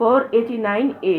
489A.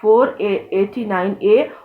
489A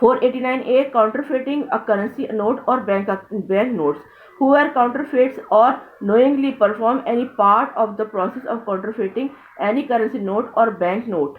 489A counterfeiting a currency note or bank notes. Whoever counterfeits or knowingly perform any part of the process of counterfeiting any currency note or bank note.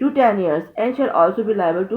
to 10 years and shall also be liable to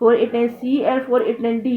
489C and 489D,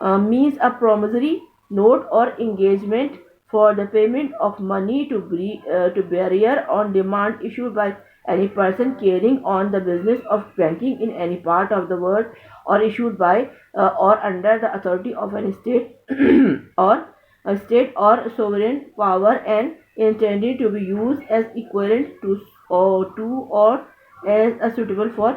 means a promissory note or engagement for the payment of money to bearer on demand issued by any person carrying on the business of banking in any part of the world or issued by or under the authority of an state or a state or sovereign power and intended to be used as equivalent to or as a suitable for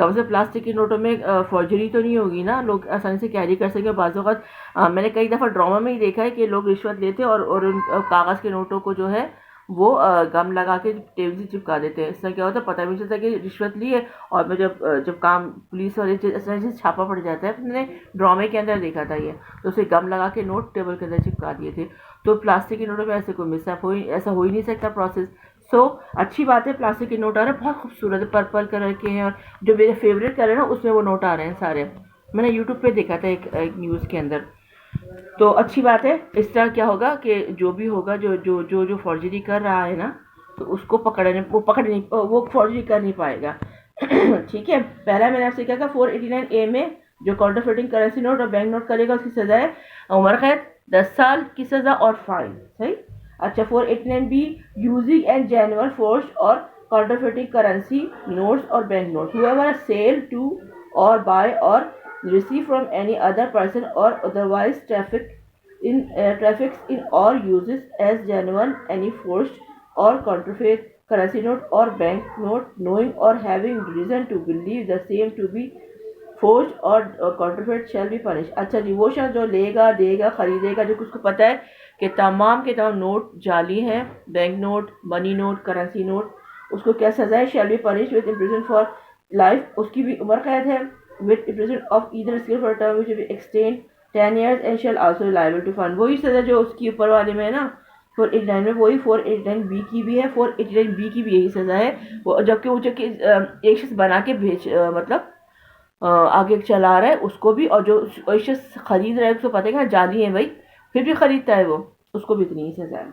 کم سے plastic کے نوٹوں میں forgery تو نہیں ہوگی نا, لوگ آسانی سے کیری کر سکیں. بعض اوقات میں نے کئی دفعہ ڈرامہ میں ہی دیکھا ہے کہ لوگ رشوت لیتے اور ان کاغذ کے نوٹوں کو جو ہے وہ گم لگا کے ٹیبل سے چپکا دیتے ہیں. اس طرح کیا ہوتا ہے پتہ بھی نہیں چلتا کہ رشوت لی ہے, اور میں جب کام پولیس والے اس طرح سے چھاپا پڑ جاتا ہے. میں نے ڈرامے کے اندر دیکھا تھا یہ, تو اسے گم لگا کے نوٹ ٹیبل کے اندر چپکا دیے تھے. تو پلاسٹک کے نوٹوں میں ایسے کوئی مس اپ ایسا ہو ہی نہیں سکتا پروسیس. سو اچھی بات ہے, پلاسٹک کے نوٹ آ رہے ہیں, بہت خوبصورت ہے, پرپل کلر کے ہیں, اور جو میرے فیوریٹ کلر ہے اس میں وہ نوٹ آ رہے ہیں سارے. میں نے یوٹیوب پہ دیکھا تھا ایک نیوز کے اندر. تو اچھی بات ہے. اس طرح کیا ہوگا کہ جو بھی ہوگا جو فورجری کر رہا ہے نا, تو اس کو وہ فورجری کر نہیں پائے گا. ٹھیک ہے. پہلا میں نے آپ سے کہا تھا 489A میں جو کاؤنٹرفیٹنگ کرنسی نوٹ اور بینک نوٹ کرے گا اس کی سزا ہے عمر قید, 10 سال کی سزا اور فائن. صحیح. اچھا 489B یوزنگ اینڈ جینول فورج اور counterfeiting currency notes or bank notes. Whoever sell to or buy or receive from any other person or otherwise traffics in or uses as genuine any forged or counterfeit currency note or bank note, knowing or having reason to believe the same to be forged or counterfeit shall be punished. اچھا جی, وہ شخص جو لے گا, دے گا, خریدے گا, جو اس کو پتہ ہے کہ تمام کے تمام نوٹ جعلی ہیں, بینک نوٹ, منی نوٹ, کرنسی نوٹ, اس کو کیا سزا ہے؟ shall be punished with imprisonment for life. اس کی بھی عمر قید ہے, with imprisonment of either skill for a term which will extend 10 years and shall also be liable to fine. وہی سزا جو اس کی اوپر والے میں ہے نا 489 میں, وہی 489B کی بھی ہے. 489B کی بھی یہی سزا ہے. جبکہ وہ جو کہ ایک شخص بنا کے مطلب آگے چلا رہا ہے اس کو بھی, اور جو ایک شخص خرید رہا ہے اس کو پتہ ہے کہ جعلی ہے بھائی, پھر بھی خریدتا ہے وہ, اس کو بھی اتنی ہی سزا ہے.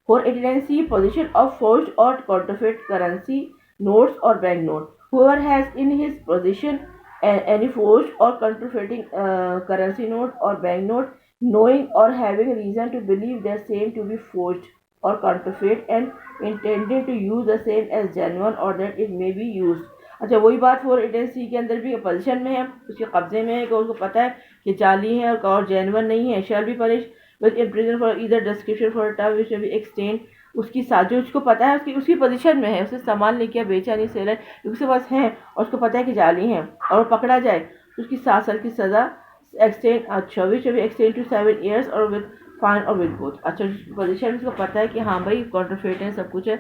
489C possession of forged or counterfeit currency notes or bank note. Whoever has in his possession any forged or counterfeiting currency note or bank note, knowing or having reason to believe the same to be forged or counterfeit and intending to use the same as genuine or that it may be used. اچھا وہی بات 489C کے اندر بھی position میں ہے, اس کے قبضے میں ہے, کہ اس کو پتہ ہے کہ جعلی ہے اور جینون نہیں ہے, shall be punished with imprisonment for either description for a term which may be extend. اس کی ساتھ جو اس کو پتہ ہے اس کی پوزیشن میں ہے, اس نے سامان لے کے بیچا نہیں, سیلر اس کے پاس ہیں اور اس کو پتہ ہے کہ جعلی ہیں, اور وہ پکڑا جائے تو اس کی 7 سال کی سزا extend. اچھا which may be extend to 7 years or with fine or with both. اچھا پوزیشن اس کو پتہ ہے کہ ہاں بھائی کاؤنٹرفیٹ ہے, سب کچھ ہے,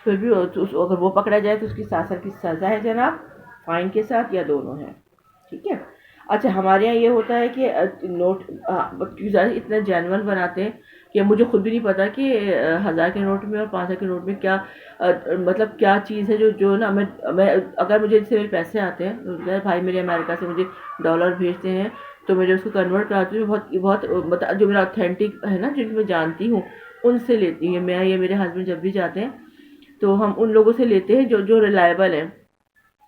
پھر بھی اگر وہ پکڑا جائے تو اس کی 7 سال کی سزا ہے جناب, فائن کے ساتھ, یا دونوں ہیں. ٹھیک ہے. اچھا ہمارے یہاں یہ ہوتا ہے کہ نوٹ اتنا جینون بناتے ہیں کہ مجھے خود بھی نہیں پتا کہ 1000 کے نوٹ میں اور 500 کے نوٹ میں کیا مطلب کیا چیز ہے جو نا میں اگر مجھے اس سے میرے پیسے آتے ہیں, بھائی میرے امریکہ سے مجھے ڈالر بھیجتے ہیں تو میں جو اس کو کنورٹ کراتی ہوں بہت مطلب جو میرا اوتھینٹک ہے نا, جن کو میں جانتی ہوں ان سے لیتی ہوں. میں یا میرے ہسبینڈ جب بھی جاتے ہیں تو ہم ان لوگوں سے لیتے ہیں جو ریلائبل ہیں,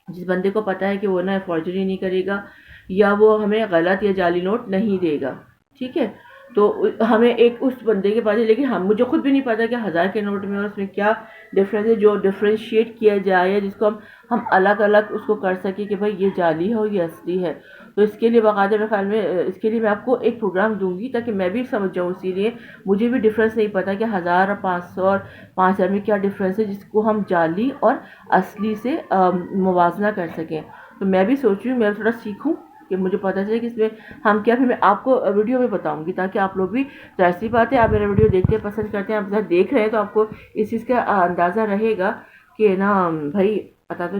جس بندے کو پتہ ہے کہ وہ نا فارجری نہیں کرے گا یا وہ ہمیں غلط یا جعلی نوٹ نہیں دے گا. ٹھیک ہے. تو ہمیں ایک اس بندے کے پاس ہے, لیکن مجھے خود بھی نہیں پتا کہ 1000 کے نوٹ میں اور اس میں کیا ڈفرینس ہے, جو ڈفرینشیٹ کیا جائے جس کو ہم الگ الگ اس کو کر سکیں کہ بھائی یہ جعلی ہے اور یہ اصلی ہے. تو اس کے لیے باقاعدہ میرے خیال میں اس کے لیے میں آپ کو ایک پروگرام دوں گی تاکہ میں بھی سمجھ جاؤں. اسی لیے مجھے بھی ڈفرینس نہیں پتا کہ 1000 اور 500 اور 5000 میں کیا ڈفرینس ہے جس کو ہم جعلی اور اصلی سے موازنہ کر سکیں. تو میں بھی سوچ رہی ہوں میں تھوڑا سیکھوں کہ مجھے پتہ چلے کہ اس میں ہم کیا, پھر میں آپ کو ویڈیو میں بتاؤں گی تاکہ آپ لوگ بھی, ظاہر سی بات ہے آپ میرا ویڈیو دیکھتے پسند کرتے ہیں, آپ دیکھ رہے ہیں تو آپ کو اس چیز کا اندازہ رہے گا کہ نا بھائی پتہ تو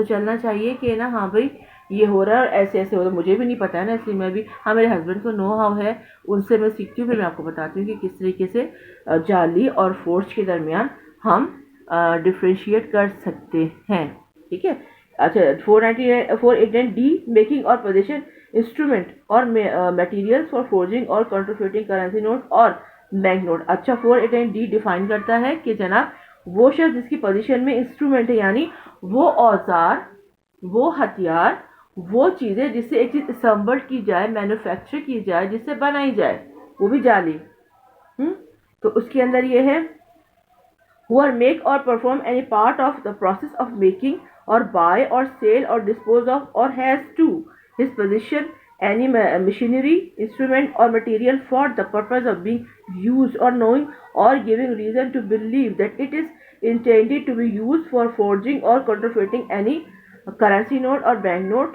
چلنا چاہیے کہ نا ہاں بھائی یہ ہو رہا ہے اور ایسے ایسے ہو رہا ہے. مجھے بھی نہیں پتا ہے نا, اس لیے میں بھی میرے ہسبینڈ کو نو ہاؤ ہے, ان سے میں سیکھتی ہوں, پھر میں آپ کو بتاتی ہوں کہ کس طریقے سے جعلی اور فورج کے درمیان ہم ڈفرینشیٹ کر سکتے ہیں. ٹھیک ہے. اچھا 489D میکنگ اور پوزیشن انسٹرومنٹ اور میٹیریل فار فورجنگ اور کاؤنٹرفیٹنگ کرنسی نوٹ اور بینک نوٹ. اچھا 489D ڈیفائن کرتا ہے کہ جناب وہ شخص جس کی پوزیشن میں انسٹرومنٹ ہے, یعنی وہ اوزار, وہ ہتھیار, وہ چیزیں جس سے ایک چیز اسمبل کی جائے, مینوفیکچر کی جائے, جس سے بنائی جائے, وہ بھی جعلی. تو اس کے اندر یہ ہے who are make or perform any part of the process of making or buy or sell or dispose of or has to his possession any machinery, instrument or material for the purpose of being used or knowing or giving reason to believe that it is intended to be used for forging or counterfeiting any currency note or bank note.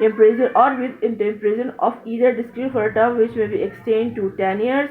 imprisoned or with imprisoned of either discrete for a term which may be extended to 10 years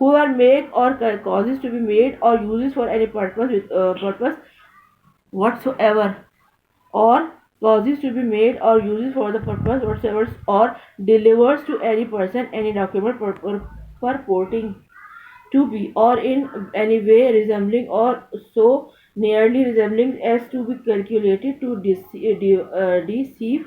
who are made or causes to be made or uses for any purpose whatsoever, or causes to be made or uses for the purpose whatsoever, or delivers to any person any document purporting to be or in any way resembling or so nearly resembling as to be calculated to deceive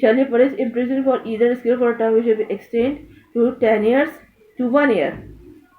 shall be punished in prison for either skill for a term which will be extended to 10 years to 1 year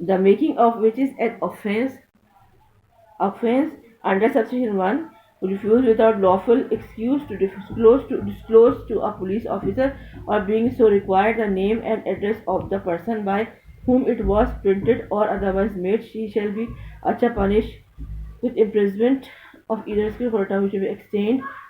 the making of which is an offense under subsection 1, refuse without lawful excuse to disclose to a police officer or being so required the name and address of the person by whom it was printed or otherwise made, she shall be punished with imprisonment of either skill for a term which will be extended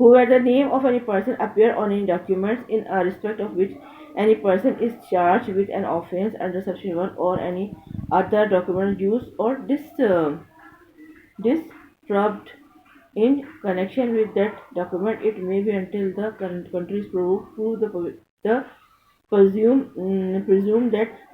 whoever the name of any person appear on any documents in a respect of which any person is charged with an offense under section 1 or any other document used or disturbed in connection with that document, it may be until the current countries prove the presume that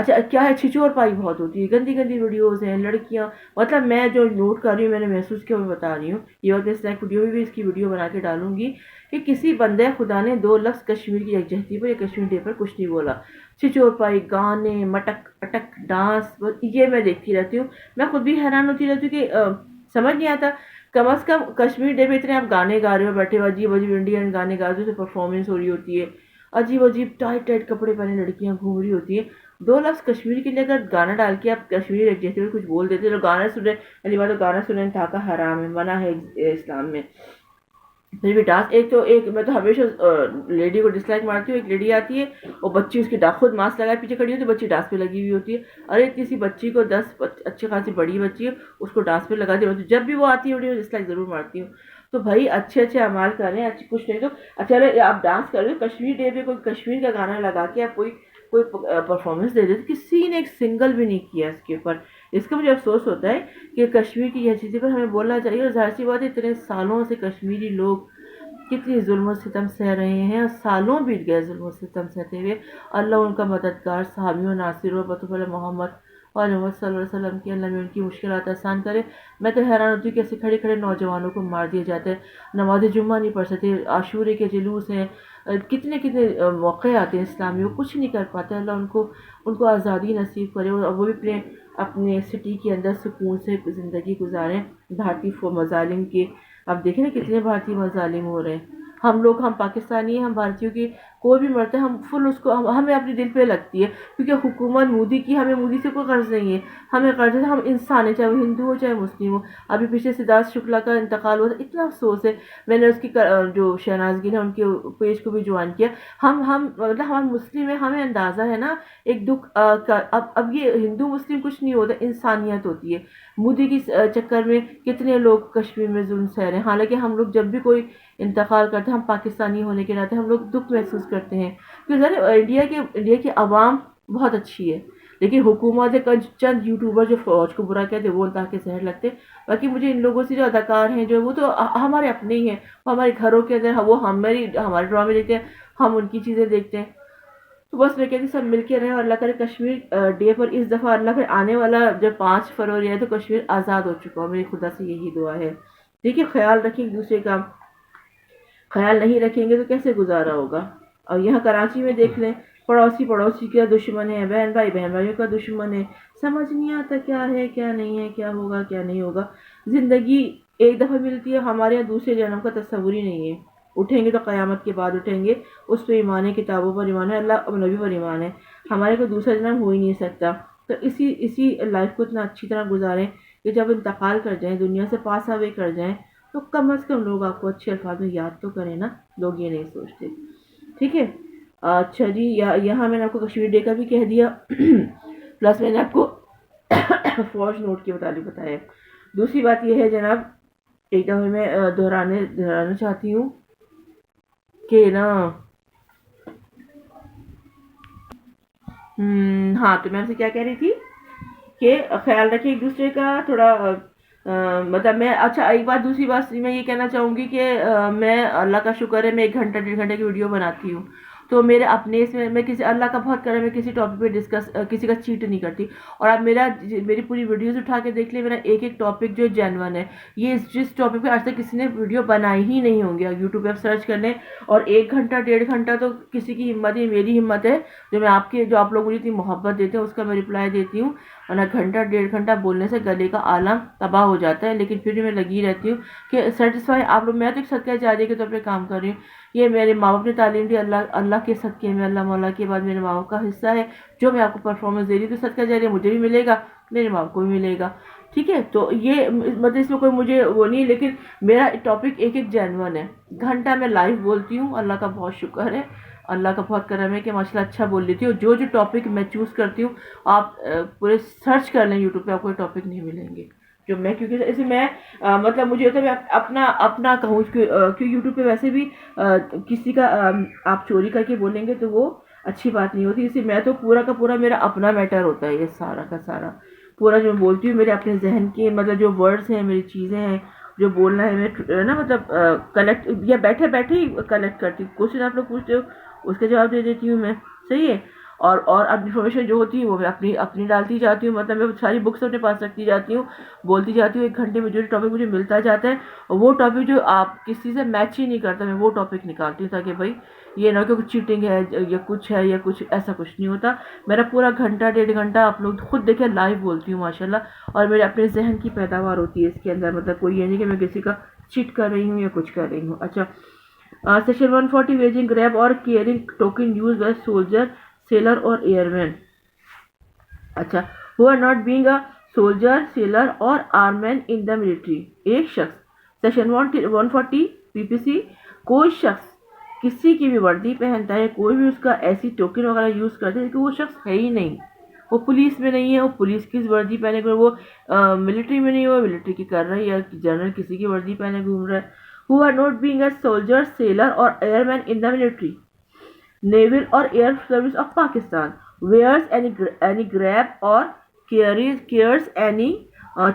اچھا کیا ہے، چھچور پائی بہت ہوتی ہے، گندی گندی videos ہیں، لڑکیاں، مطلب میں جو نوٹ کر رہی ہوں، میں نے محسوس کیا، میں بتا رہی ہوں، یہ وقت اس لائک ویڈیو بھی اس کی ویڈیو بنا کے ڈالوں گی کہ کسی بندے خدا نے 2 لفظ کشمیر کی یکجہتی پر یا کشمیر ڈے پر کچھ نہیں بولا. چھچور پائی، گانے، مٹک اٹک ڈانس، یہ میں دیکھتی رہتی ہوں. میں خود بھی حیران ہوتی رہتی ہوں کہ سمجھ نہیں آتا. کم از کم کشمیر ڈے پہ اتنے آپ گانے گا رہے ہو، بیٹھے ہو، عجیب عجیب انڈین گانے گا رہے ہو، پرفارمنس ہو رہی ہوتی ہے، عجیب عجیب ٹائٹ ٹائٹ کپڑے پہنے لڑکیاں گھوم رہی ہوتی ہیں. 2 لفظ کشمیر کے لیے اگر گانا ڈال کے آپ کشمیری یکجہتی پر کچھ بول دیتے تو گانا سنیں، پہلی بات تو گانا سننے انتہا کا حرام ہے، منع ہے اسلام میں. پھر بھی ڈانس، ایک میں تو ہمیشہ لیڈی کو ڈس لائک مارتی ہوں. ایک لیڈی آتی ہے اور بچی اس کی خود ماسک لگائے پیچھے کھڑی ہوتی ہے، بچی ڈانس پہ لگی ہوئی ہوتی ہے. ارے کسی بچی کو 10 اچھی خاصی بڑی بچی ہے اس کو ڈانس پہ لگا دی ہوتی ہے. جب بھی وہ آتی ہے ویڈیو ڈس لائک ضرور مارتی ہوں. تو بھائی اچھے اچھے اعمال کریں، اچھی کچھ نہیں تو اچھا آپ ڈانس کر رہے ہو کشمیر ڈے پہ، کوئی کشمیر کا گانا لگا کے آپ کوئی پرفارمنس دے دیتے، کسی نے ایک سنگل بھی نہیں کیا اس کے اوپر. اس کا مجھے افسوس ہوتا ہے کہ کشمیر کی یہ چیزیں پر ہمیں بولنا چاہیے. اور ظاہر سی بات ہے اتنے سالوں سے کشمیری لوگ کتنی ظلم و ستم سہ رہے ہیں، اور سالوں بیت گئے ظلم و ستم سہتے ہوئے. اللہ ان کا مددگار، صحابی و ناصر و بطفل محمد اور محمد صلی اللہ علیہ وسلم کی، اللہ میں ان کی مشکلات آسان کرے. میں تو حیران ہوتی ہوں کہ ایسے کھڑے کھڑے نوجوانوں کو مار دیا جاتا ہے، نماز جمعہ نہیں پڑھ سکتے، عاشورے کے جلوس ہیں، کتنے کتنے موقع آتے ہیں اسلامی، وہ کچھ نہیں کر پاتے. اللہ ان کو آزادی نصیب کرے اور وہ بھی اپنے سٹی کے اندر سکون سے زندگی گزاریں. بھارتی مظالم کے اب دیکھیں نا کتنے بھارتی مظالم ہو رہے ہیں. ہم پاکستانی ہیں، ہم بھارتیوں کی کوئی بھی مرتے ہیں ہم فل اس کو ہمیں اپنے دل پہ لگتی ہے، کیونکہ حکومت مودی کی، ہمیں مودی سے کوئی قرض نہیں ہے، ہمیں قرض ہے، ہم انسان ہیں، چاہے وہ ہندو ہو چاہے مسلم ہو. ابھی پیچھے سدھارتھ شکلا کا انتقال ہوا تھا، اتنا افسوس ہے. میں نے اس کی جو شہناز گل ہے ان کے پیج کو بھی جوائن کیا. مطلب ہم مسلم ہیں، ہمیں اندازہ ہے نا ایک دکھ کا. اب یہ ہندو مسلم کچھ نہیں ہوتا، انسانیت ہوتی ہے. مودی کی چکر میں کتنے لوگ کشمیر میں ظلم سہ رہے ہیں. حالانکہ ہم لوگ جب بھی کوئی انتقال کرتے ہیں، ہم پاکستانی ہونے کے ناطے ہم لوگ دکھ محسوس کرتے ہیں، کیونکہ انڈیا کی عوام بہت اچھی ہے، لیکن حکومت چند یوٹیوبر جو فوج کو برا کہتے ہیں وہ انتہا کے زہر لگتے. باقی مجھے ان لوگوں سے جو اداکار ہیں جو وہ تو ہمارے اپنے ہی ہیں، وہ ہمارے گھروں کے اندر وہ ہمارے ڈرامے دیکھتے ہیں، ہم ان کی چیزیں دیکھتے ہیں. تو بس میں کہتی سب مل کے رہیں، اور اللہ کرے کشمیر ڈے پر اس دفعہ اللہ کرے آنے والا جب 5 فروری ہے تو کشمیر آزاد ہو چکا ہو. میری خدا سے یہی دعا ہے. دیکھیے خیال رکھیں ایک دوسرے کا، خیال نہیں رکھیں گے تو کیسے گزارا ہوگا. اور یہاں کراچی میں دیکھ لیں، پڑوسی کا دشمن ہے، بہن بھائیوں کا دشمن ہے. سمجھ نہیں آتا کیا ہے کیا نہیں ہے، کیا ہوگا کیا نہیں ہوگا. زندگی ایک دفعہ ملتی ہے، ہمارے یہاں دوسرے جنم کا تصور ہی نہیں ہے. اٹھیں گے تو قیامت کے بعد اٹھیں گے، اس پہ ایمان ہے، کتابوں پر ایمان ہے، اللہ اور نبی پر ایمان ہے. ہمارے کو دوسرا جنم ہو ہی نہیں سکتا. تو اسی لائف کو اتنا اچھی طرح گزاریں کہ جب انتقال کر جائیں، دنیا سے پاس اوے کر جائیں، تو کم از کم لوگ آپ کو اچھے الفاظ میں یاد تو کریں نا. لوگ یہ نہیں سوچتے. ٹھیک ہے. اچھا جی، یہاں میں نے آپ کو کشمیر ڈے کا بھی کہہ دیا، پلس میں نے آپ کو فوج نوٹ کے متعلق بتایا. دوسری بات یہ ہے جناب، ایک دفعہ میں دہرانا چاہتی ہوں کہ نا ہاں، تو میں آپ سے کیا کہہ رہی تھی کہ خیال رکھیں ایک دوسرے کا تھوڑا. مطلب میں اچھا ایک بات، دوسری بات میں یہ کہنا چاہوں گی کہ میں اللہ کا شکر ہے میں 1 گھنٹہ 1.5 گھنٹے کی ویڈیو بناتی ہوں، تو میرے اپنے اس میں کسی اللہ کا بہت کرے میں کسی ٹاپک پہ ڈسکس کسی کا چیٹ نہیں کرتی. اور آپ میری پوری ویڈیوز اٹھا کے دیکھ لیں، میرا ایک ٹاپک جو جینون ہے. یہ جس ٹاپک پہ آج تک کسی نے ویڈیو بنائی ہی نہیں ہوں گی. یوٹیوب پہ آپ سرچ کر لیں، اور 1 گھنٹہ 1.5 گھنٹہ تو کسی کی ہمت ہے، میری ہمت ہے جو میں جو آپ لوگ مجھے اتنی محبت دیتے ہیں اس کا میں رپلائی دیتی ہوں. ورنہ 1.5 گھنٹہ بولنے سے گلے کا عالم تباہ ہو جاتا ہے. لیکن پھر بھی میں لگی رہتی ہوں کہ سیٹسفائی آپ لوگ. میں تو ایک صدقہ جاریہ کے طور پہ کام کر رہی ہوں. یہ میرے ماں باپ نے تعلیم دی، اللہ کے صدقے میں، اللہ مولا کے بعد میرے ماں باپ کا حصہ ہے. جو میں آپ کو پرفارمنس دے رہی ہوں تو صدقہ جاریہ مجھے بھی ملے گا، میرے ماں باپ کو بھی ملے گا. ٹھیک ہے. تو یہ مطلب اس میں کوئی مجھے وہ نہیں، لیکن میرا ٹاپک ایک جینون ہے. گھنٹہ میں لائیو بولتی ہوں، اللہ کا بہت شکر ہے، اللہ کا بہت کرم ہے کہ ماشاءاللہ اچھا بول لیتی ہوں. جو ٹاپک میں چوز کرتی ہوں آپ پورے سرچ کر لیں یوٹیوب پہ، آپ کوئی ٹاپک نہیں ملیں گے جو میں، کیونکہ اسے میں مطلب مجھے ہوتا ہے میں اپنا کہوں کہ یوٹیوب پہ ویسے بھی کسی کا آپ چوری کر کے بولیں گے تو وہ اچھی بات نہیں ہوتی. اسے میں تو پورا کا پورا میرا اپنا میٹر ہوتا ہے، یہ سارا کا سارا پورا جو میں بولتی ہوں میرے اپنے ذہن کے مطلب جو ورڈز ہیں، میری چیزیں ہیں، جو بولنا ہے میں نا مطلب کلیکٹ یا بیٹھے ہی کلیکٹ کرتی ہوں. کوشچن آپ لوگ پوچھتے ہو اس کا جواب دے دیتی ہوں میں. صحیح ہے. اور انفارمیشن جو ہوتی ہے وہ میں اپنی ڈالتی جاتی ہوں. مطلب میں ساری بکس اپنے پاس رکھتی جاتی ہوں, بولتی جاتی ہوں. 1 گھنٹے میں جو ٹاپک مجھے ملتا جاتا ہے, وہ ٹاپک جو آپ کسی سے میچ ہی نہیں کرتا, میں وہ ٹاپک نکالتی ہوں, تاکہ بھائی یہ نہ کہ کچھ چیٹنگ ہے یا کچھ ایسا کچھ نہیں ہوتا. میرا پورا گھنٹہ 1.5 گھنٹہ آپ لوگ خود دیکھیں لائیو بولتی ہوں ماشاءاللہ, اور میرے اپنے ذہن کی پیداوار ہوتی ہے اس کے اندر. مطلب کوئی یہ نہیں کہ میں کسی کا چیٹ کر رہی ہوں یا کچھ کر رہی ہوں. اچھا, سیکشن 140 ویجنگ گریب اور carrying token used by soldier, sailor اور ایئر مین. اچھا, who are not being a soldier, sailor اور armman in the military. ایک شخص, سیکشن 140 PPC, کوئی شخص کسی کی بھی وردی پہنتا ہے, کوئی بھی اس کا ایسی ٹوکن وغیرہ یوز کرتا ہے کہ وہ شخص ہے ہی نہیں, وہ پولیس میں نہیں ہے, وہ پولیس کی وردی پہنے گھوم, وہ ملٹری میں نہیں, وہ ملٹری کی کر رہا ہے, یا جنرل کسی کی وردی پہنے گھوم رہا ہے. who are not being a soldier, sailor اور airman in the military, naval اور air service of Pakistan, wears any grab or cares any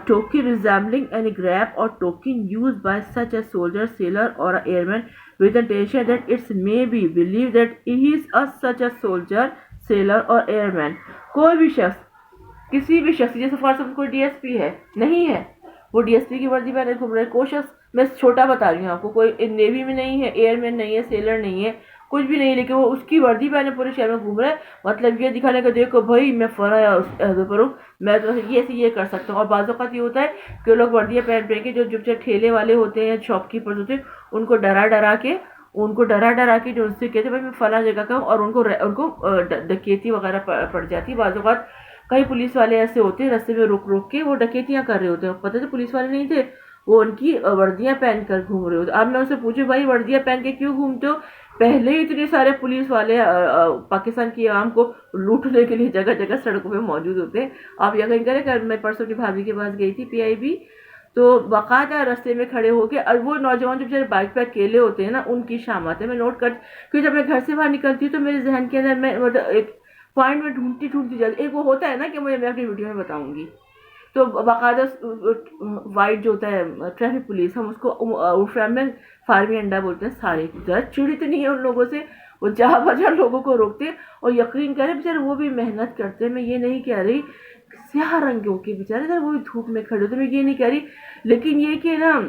token resembling any grab or token used by such a soldier, sailor or airman with the intention that it may be believed that he is such a soldier, sailor or airman. کوئی بھی شخص, کسی بھی شخص, جیسے for example کوئی D S P ہے, نہیں ہے, وہ ڈی ایس پی کی ورزی پہنے گھوم رہے ہیں. کوئی شخص, میں چھوٹا بتا رہی ہوں آپ کو, کوئی نیوی میں نہیں ہے, ایئر مین نہیں ہے, سیلر نہیں ہے, کچھ بھی نہیں, لیکن وہ اس کی وردی پہنے پورے شہر میں گھوم رہے ہیں, مطلب یہ دکھانے کا دیکھو بھائی میں فلاں عہدے پر ہوں, میں تو یہ کر سکتا ہوں. اور بعض اوقات یہ ہوتا ہے کہ لوگ وردیاں پہن کے, جو ٹھیلے والے ہوتے ہیں, شاپ کیپرز ہوتے ہیں, ان کو ڈرا ڈرا کے جو ان سے کہتے ہیں میں فلاں جگہ کا ہوں, اور ان کو ڈکیتی وغیرہ پڑ جاتی ہے. بعض اوقات کئی پولیس والے ایسے ہوتے ہیں رستے میں روک کے وہ ڈکیتیاں کر رہے ہوتے ہیں, پتہ تو پولیس والے نہیں تھے, وہ ان کی وردیاں پہن کر گھوم رہے ہوتے. اب میں ان سے پوچھوں بھائی وردیاں پہن کے کیوں گھومتے ہو؟ پہلے ہی اتنے سارے پولیس والے پاکستان کی عوام کو لوٹنے کے لیے جگہ جگہ سڑکوں پہ موجود ہوتے ہیں. آپ یقین کریں کہ میں پرسوں کی بھابھی کے پاس گئی تھی PIB, تو باقاعدہ رستے میں کھڑے ہو کے, اور وہ نوجوان جو بیچارے بائک پہ اکیلے ہوتے ہیں نا, ان کی شامات ہے, میں نوٹ کر, کیونکہ جب میں گھر سے باہر نکلتی ہوں تو میرے ذہن کے اندر میں ایک پوائنٹ میں ڈھونڈتی جاتی. ایک وہ ہوتا ہے نا کہ میں اپنی ویڈیو میں بتاؤں گی, تو باقاعدہ وائٹ جو ہوتا ہے ٹریفک پولیس, ہم اس کو اردو میں فارمی انڈا بولتے ہیں. سارے چڑی تو نہیں ہے ان لوگوں سے, وہ جہاں بجا لوگوں کو روکتے, اور یقین کریں بیچارے وہ بھی محنت کرتے ہیں. میں یہ نہیں کہہ رہی سیاہ رنگوں کے بیچارے وہ بھی دھوپ میں کھڑے ہوتے, میں یہ نہیں کہہ رہی, لیکن یہ کہ نا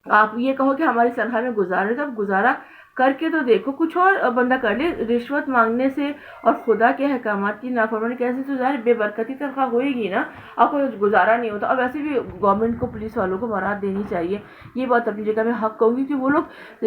آپ یہ کہو کہ ہماری تنخواہ میں گزارے, تو اب گزارا کر کے تو دیکھو, کچھ اور بندہ کر لے. رشوت مانگنے سے اور خدا کے احکامات کی نافرمانی کیسے تو ظاہر بے برکتی تنخواہ ہوئے گی نا, آپ کو گزارا نہیں ہوتا. اور ویسے بھی گورنمنٹ کو پولیس والوں کو مراد دینی چاہیے, یہ بات اپنی جگہ میں حق کہوں گی کہ وہ لوگ,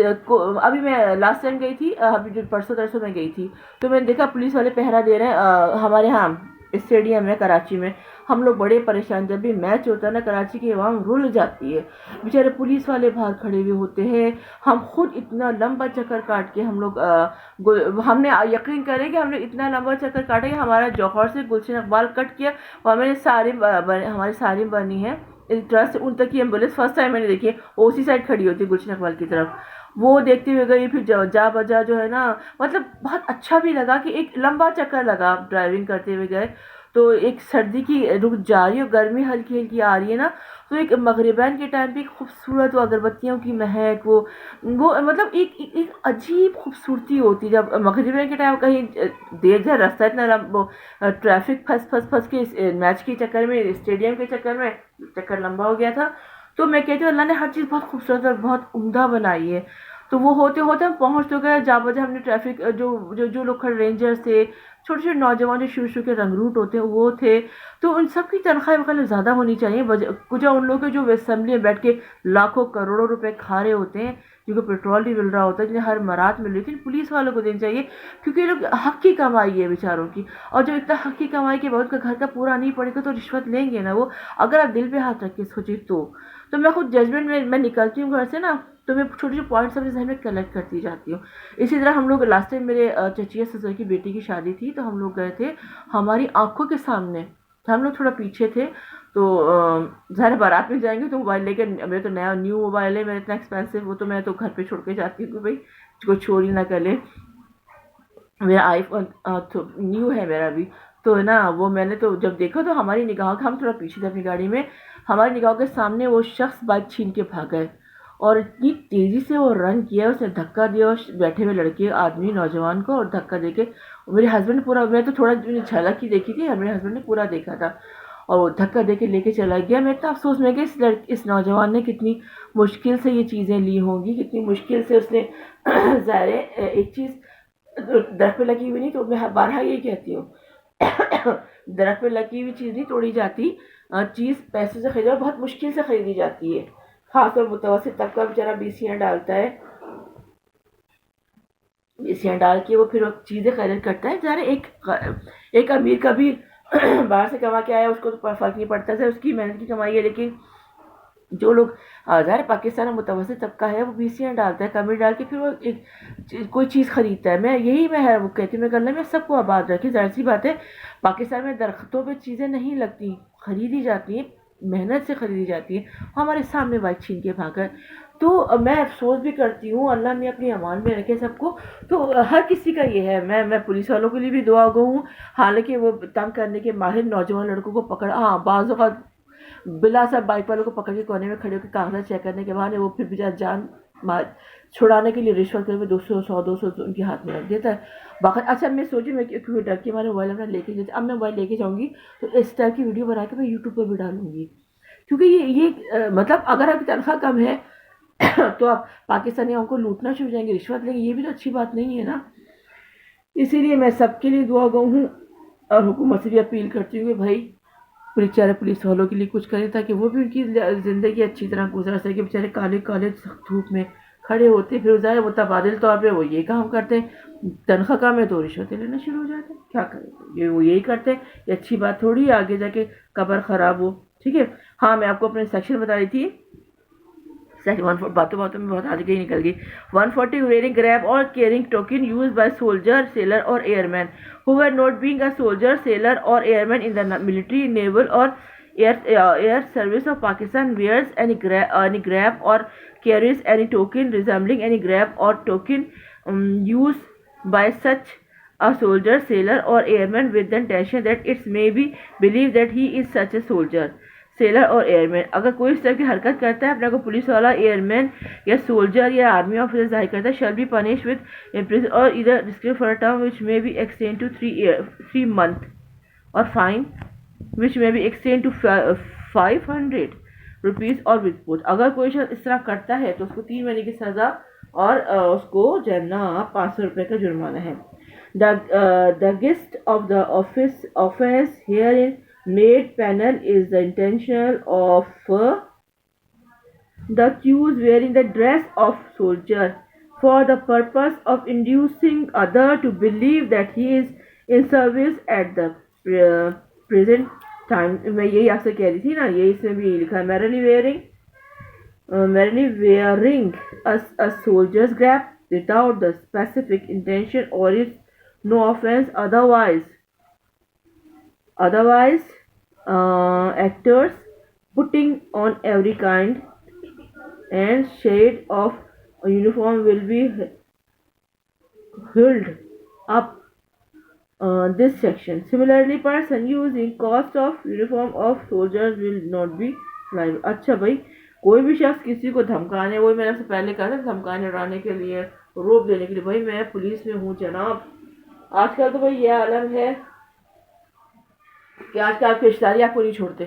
ابھی میں لاسٹ ٹائم گئی تھی, ابھی جو پرسوں میں گئی تھی, تو میں نے دیکھا پولیس والے پہرا دے رہے ہیں ہمارے ہاں اسٹیڈیم ہے کراچی میں. ہم لوگ بڑے پریشان, جب بھی میچ ہوتا ہے نا کراچی کی عوام رول جاتی ہے, بیچارے پولیس والے باہر کھڑے ہوئے ہوتے ہیں. ہم خود اتنا لمبا چکر کاٹ کے ہم نے یقین کریں کہ ہم نے اتنا لمبا چکر کاٹا کہ ہمارا جوہر سے گلشن اقبال کٹ کیا, اور ہماری سارم بنی ہے ان تک کی ایمبولینس فرسٹ ٹائم میں نے دیکھی ہے, وہ اسی سائڈ کھڑی ہوتی ہے گلشن اقبال کی طرف, وہ دیکھتے ہوئے گئی. پھر جا بجا جو ہے نا, مطلب بہت اچھا بھی لگا کہ ایک لمبا چکر لگا ڈرائیونگ کرتے ہوئے گئے. تو ایک سردی کی رک جا رہی ہے, گرمی ہلکی ہلکی آ رہی ہے نا, تو ایک مغربین کے ٹائم پہ ایک خوبصورت وہ اگربتیوں کی مہک, وہ مطلب ایک عجیب خوبصورتی ہوتی ہے جب مغربین کے ٹائم کہیں دیر جا راستہ اتنا ٹریفک پھنس کے میچ کے چکر میں, اسٹیڈیم کے چکر میں چکر لمبا ہو گیا تھا. تو میں کہتی ہوں اللہ نے ہر چیز بہت خوبصورت اور بہت عمدہ بنائی ہے. تو وہ ہوتے ہوتے ہم پہنچ تو گئے, جا بجا ہم نے ٹریفک جو لوگ رینجرز تھے, چھوٹے چھوٹے نوجوان جو شروع کے رنگ روٹ ہوتے ہیں وہ تھے, تو ان سب کی تنخواہیں مطلب زیادہ ہونی چاہیے. کچھ ان لوگوں کے جو اسمبلی میں بیٹھ کے لاکھوں کروڑوں روپے کھا رہے ہوتے ہیں, جن کو پیٹرول بھی مل رہا ہوتا ہے, جنہیں ہر مرات مل رہی, لیکن پولیس والوں کو دینی چاہیے, کیونکہ یہ لوگ حق کی کمائی ہے بیچاروں کی. اور جو اتنا حق کی کمائی کے بعد کا گھر کا پورا نہیں پڑے گا تو رشوت لیں گے نا وہ, اگر آپ دل پہ ہاتھ رکھ کے سوچیں تو میں خود ججمنٹ میں نکلتی ہوں گھر سے نا, تو میں چھوٹے چھوٹے پوائنٹس اپنے ذہن میں کلیکٹ کرتی جاتی ہوں. اسی طرح ہم لوگ لاسٹ ٹائم میرے چچیا سسر کی بیٹی کی شادی تھی, تو ہم لوگ گئے تھے ہماری آنکھوں کے سامنے, ہم لوگ تھوڑا پیچھے تھے, تو ظاہر بارات میں جائیں گے تو موبائل لے کے, میرے تو نیا نیو موبائل ہے, میرا اتنا ایکسپینسو, وہ تو میں تو گھر پہ چھوڑ کے جاتی ہوں کہ بھائی کوئی چوری نہ کر لے. میرا آئی فون نیو ہے میرا بھی, تو ہے نا, وہ میں نے تو جب دیکھا تو ہماری نگاہوں کے, ہم تھوڑا پیچھے تھے اپنی گاڑی میں, ہماری نگاہوں کے سامنے وہ شخص بائک چھین کے بھاگ گئے, اور اتنی تیزی سے وہ رن کیا, اس نے دھکا دیا بیٹھے ہوئے لڑکے آدمی نوجوان کو, اور دھکا دے کے میرے ہسبینڈ نے پورا، میں تو تھوڑا جھلک ہی دیکھی تھی، میرے ہسبینڈ نے پورا دیکھا تھا، اور وہ دھکا دے کے لے کے چلا گیا. میں اتنا افسوس میں کہ اس نوجوان نے کتنی مشکل سے یہ چیزیں لی ہوں گی، کتنی مشکل سے اس نے ظاہر ہے ایک چیز درخت پہ لگی ہوئی نہیں، تو میں بارہا یہی کہتی ہوں درخت پہ لگی ہوئی چیز نہیں توڑی جاتی، چیز پیسے سے خریدی اور بہت مشکل سے خریدی جاتی ہے. خاص طور متوسط طبقہ بیچارہ بیسیاں ڈالتا ہے، بیسیاں ڈال کے وہ پھر وہ چیزیں خرید کرتا ہے. ظاہر ایک امیر کا بھی باہر سے کما کے آیا، اس کو تو فرق نہیں پڑتا ہے، اس کی محنت کی کمائی ہے. لیکن جو لوگ ظاہر پاکستان میں متوسط طبقہ ہے، وہ بیسیاں ڈالتا ہے، کمر ڈال کے پھر وہ کوئی چیز خریدتا ہے. میں وہ کہتی ہوں، میں کہنا میں سب کو آباد رکھے. ظاہر سی بات ہے پاکستان میں درختوں پہ چیزیں نہیں لگتی، خریدی جاتی ہیں، محنت سے خریدی جاتی ہیں. ہمارے سامنے بائک چھین کے بھاگا. تو میں افسوس بھی کرتی ہوں، اللہ میں اپنی امان میں رکھے سب کو. تو ہر کسی کا یہ ہے، میں پولیس والوں کے لیے بھی دعا گو ہوں، حالانکہ وہ تنگ کرنے کے ماہر نوجوان لڑکوں کو پکڑ، بعض اوقات بلا سب بائک والوں کو پکڑ کے کونے میں کھڑے ہو کے کاغذات چیک کرنے کے بعد وہ پھر بچارا جان چھڑانے کے لیے رشوت کر کے 200 ان کے ہاتھ میں رکھ دیتا ہے. باقی اچھا میں سوچی میں کیونکہ ڈر کے ہمارے موبائل اپنا لے کے جاتے، اب میں موبائل لے کے جاؤں گی تو اس ٹائپ کی ویڈیو بنا کے میں یوٹیوب پہ بھی ڈالوں گی. کیونکہ یہ مطلب اگر آپ کی تنخواہ کم ہے تو آپ پاکستانی ہم کو لوٹنا شروع جائیں گے، رشوت لیں گے، یہ بھی تو اچھی بات نہیں ہے نا. اسی لیے میں سب کے لیے دعا گو ہوں اور حکومت سے بھی اپیل کرتی ہوں کہ بھائی بیچارے پولیس والوں کے لیے کچھ کریں تاکہ وہ بھی ان کی زندگی اچھی طرح گزار سکے. بیچارے کالے کالے دھوپ میں کھڑے ہوتے، پھر ظاہر وہ تبادل طور پہ وہ یہ کام کرتے ہیں، تنخواہ کم ہے تو رشوتیں لینا شروع ہو جاتے ہیں. کیا کریں، وہ یہی کرتے ہیں. یہ اچھی بات تھوڑی ہے آگے جا کے قبر خراب ہو. ٹھیک ہے. ہاں میں آپ کو اپنے سیکشن بتا رہی تھی، باتوں میں بہت آگے ہی نکل گئی. 140 wearing grab or carrying token used by soldier, sailor or airman who were not being a soldier, sailor or airman in the military, naval or air service of Pakistan wears any grab or carries any token resembling any grab or token used by such a soldier, sailor or airman with the intention that it may be believed that he is such a soldier, seller اور year مین. اگر کوئی اس طرح کی حرکت کرتا ہے اپنے کو پولیس والا، ایئر مین یا سولجر یا آرمی آفیسر ظاہر کرتا ہے، shall be punish with imprison اور ادھر description for term which may be extend to 3 month اور fine which may be extend to 500 rupees اور ود پوچھ. اگر کوئی شخص اس طرح کرتا ہے تو اس کو 3 مہینے کی سزا اور اس کو جو ہے نا 500 روپے کا جرمانہ ہے. The gist of the offense herein made penal is the intention of the accused wearing the dress of soldier for the purpose of inducing other to believe that he is in service at the present time. میں یہی آپ سے کہہ رہی تھی نا، یہی اس میں بھی لکھا ہے merely wearing a soldier's grab without the specific intention or is no offense otherwise actors putting on every kind and shade of uniform will be held up this section. Similarly, person using cost of uniform of soldiers will not be liable. اچھا بھائی کوئی بھی شخص کسی کو دھمکانے، وہی میں نے سے پہلے کہا تھا دھمکانے اڑانے کے لیے، روپ دینے کے لیے، بھائی میں پولیس میں ہوں جناب. آج کل تو بھائی یہ عالم ہے کہ آج کل آپ کی رشتہ داری آپ کو نہیں چھوڑتے.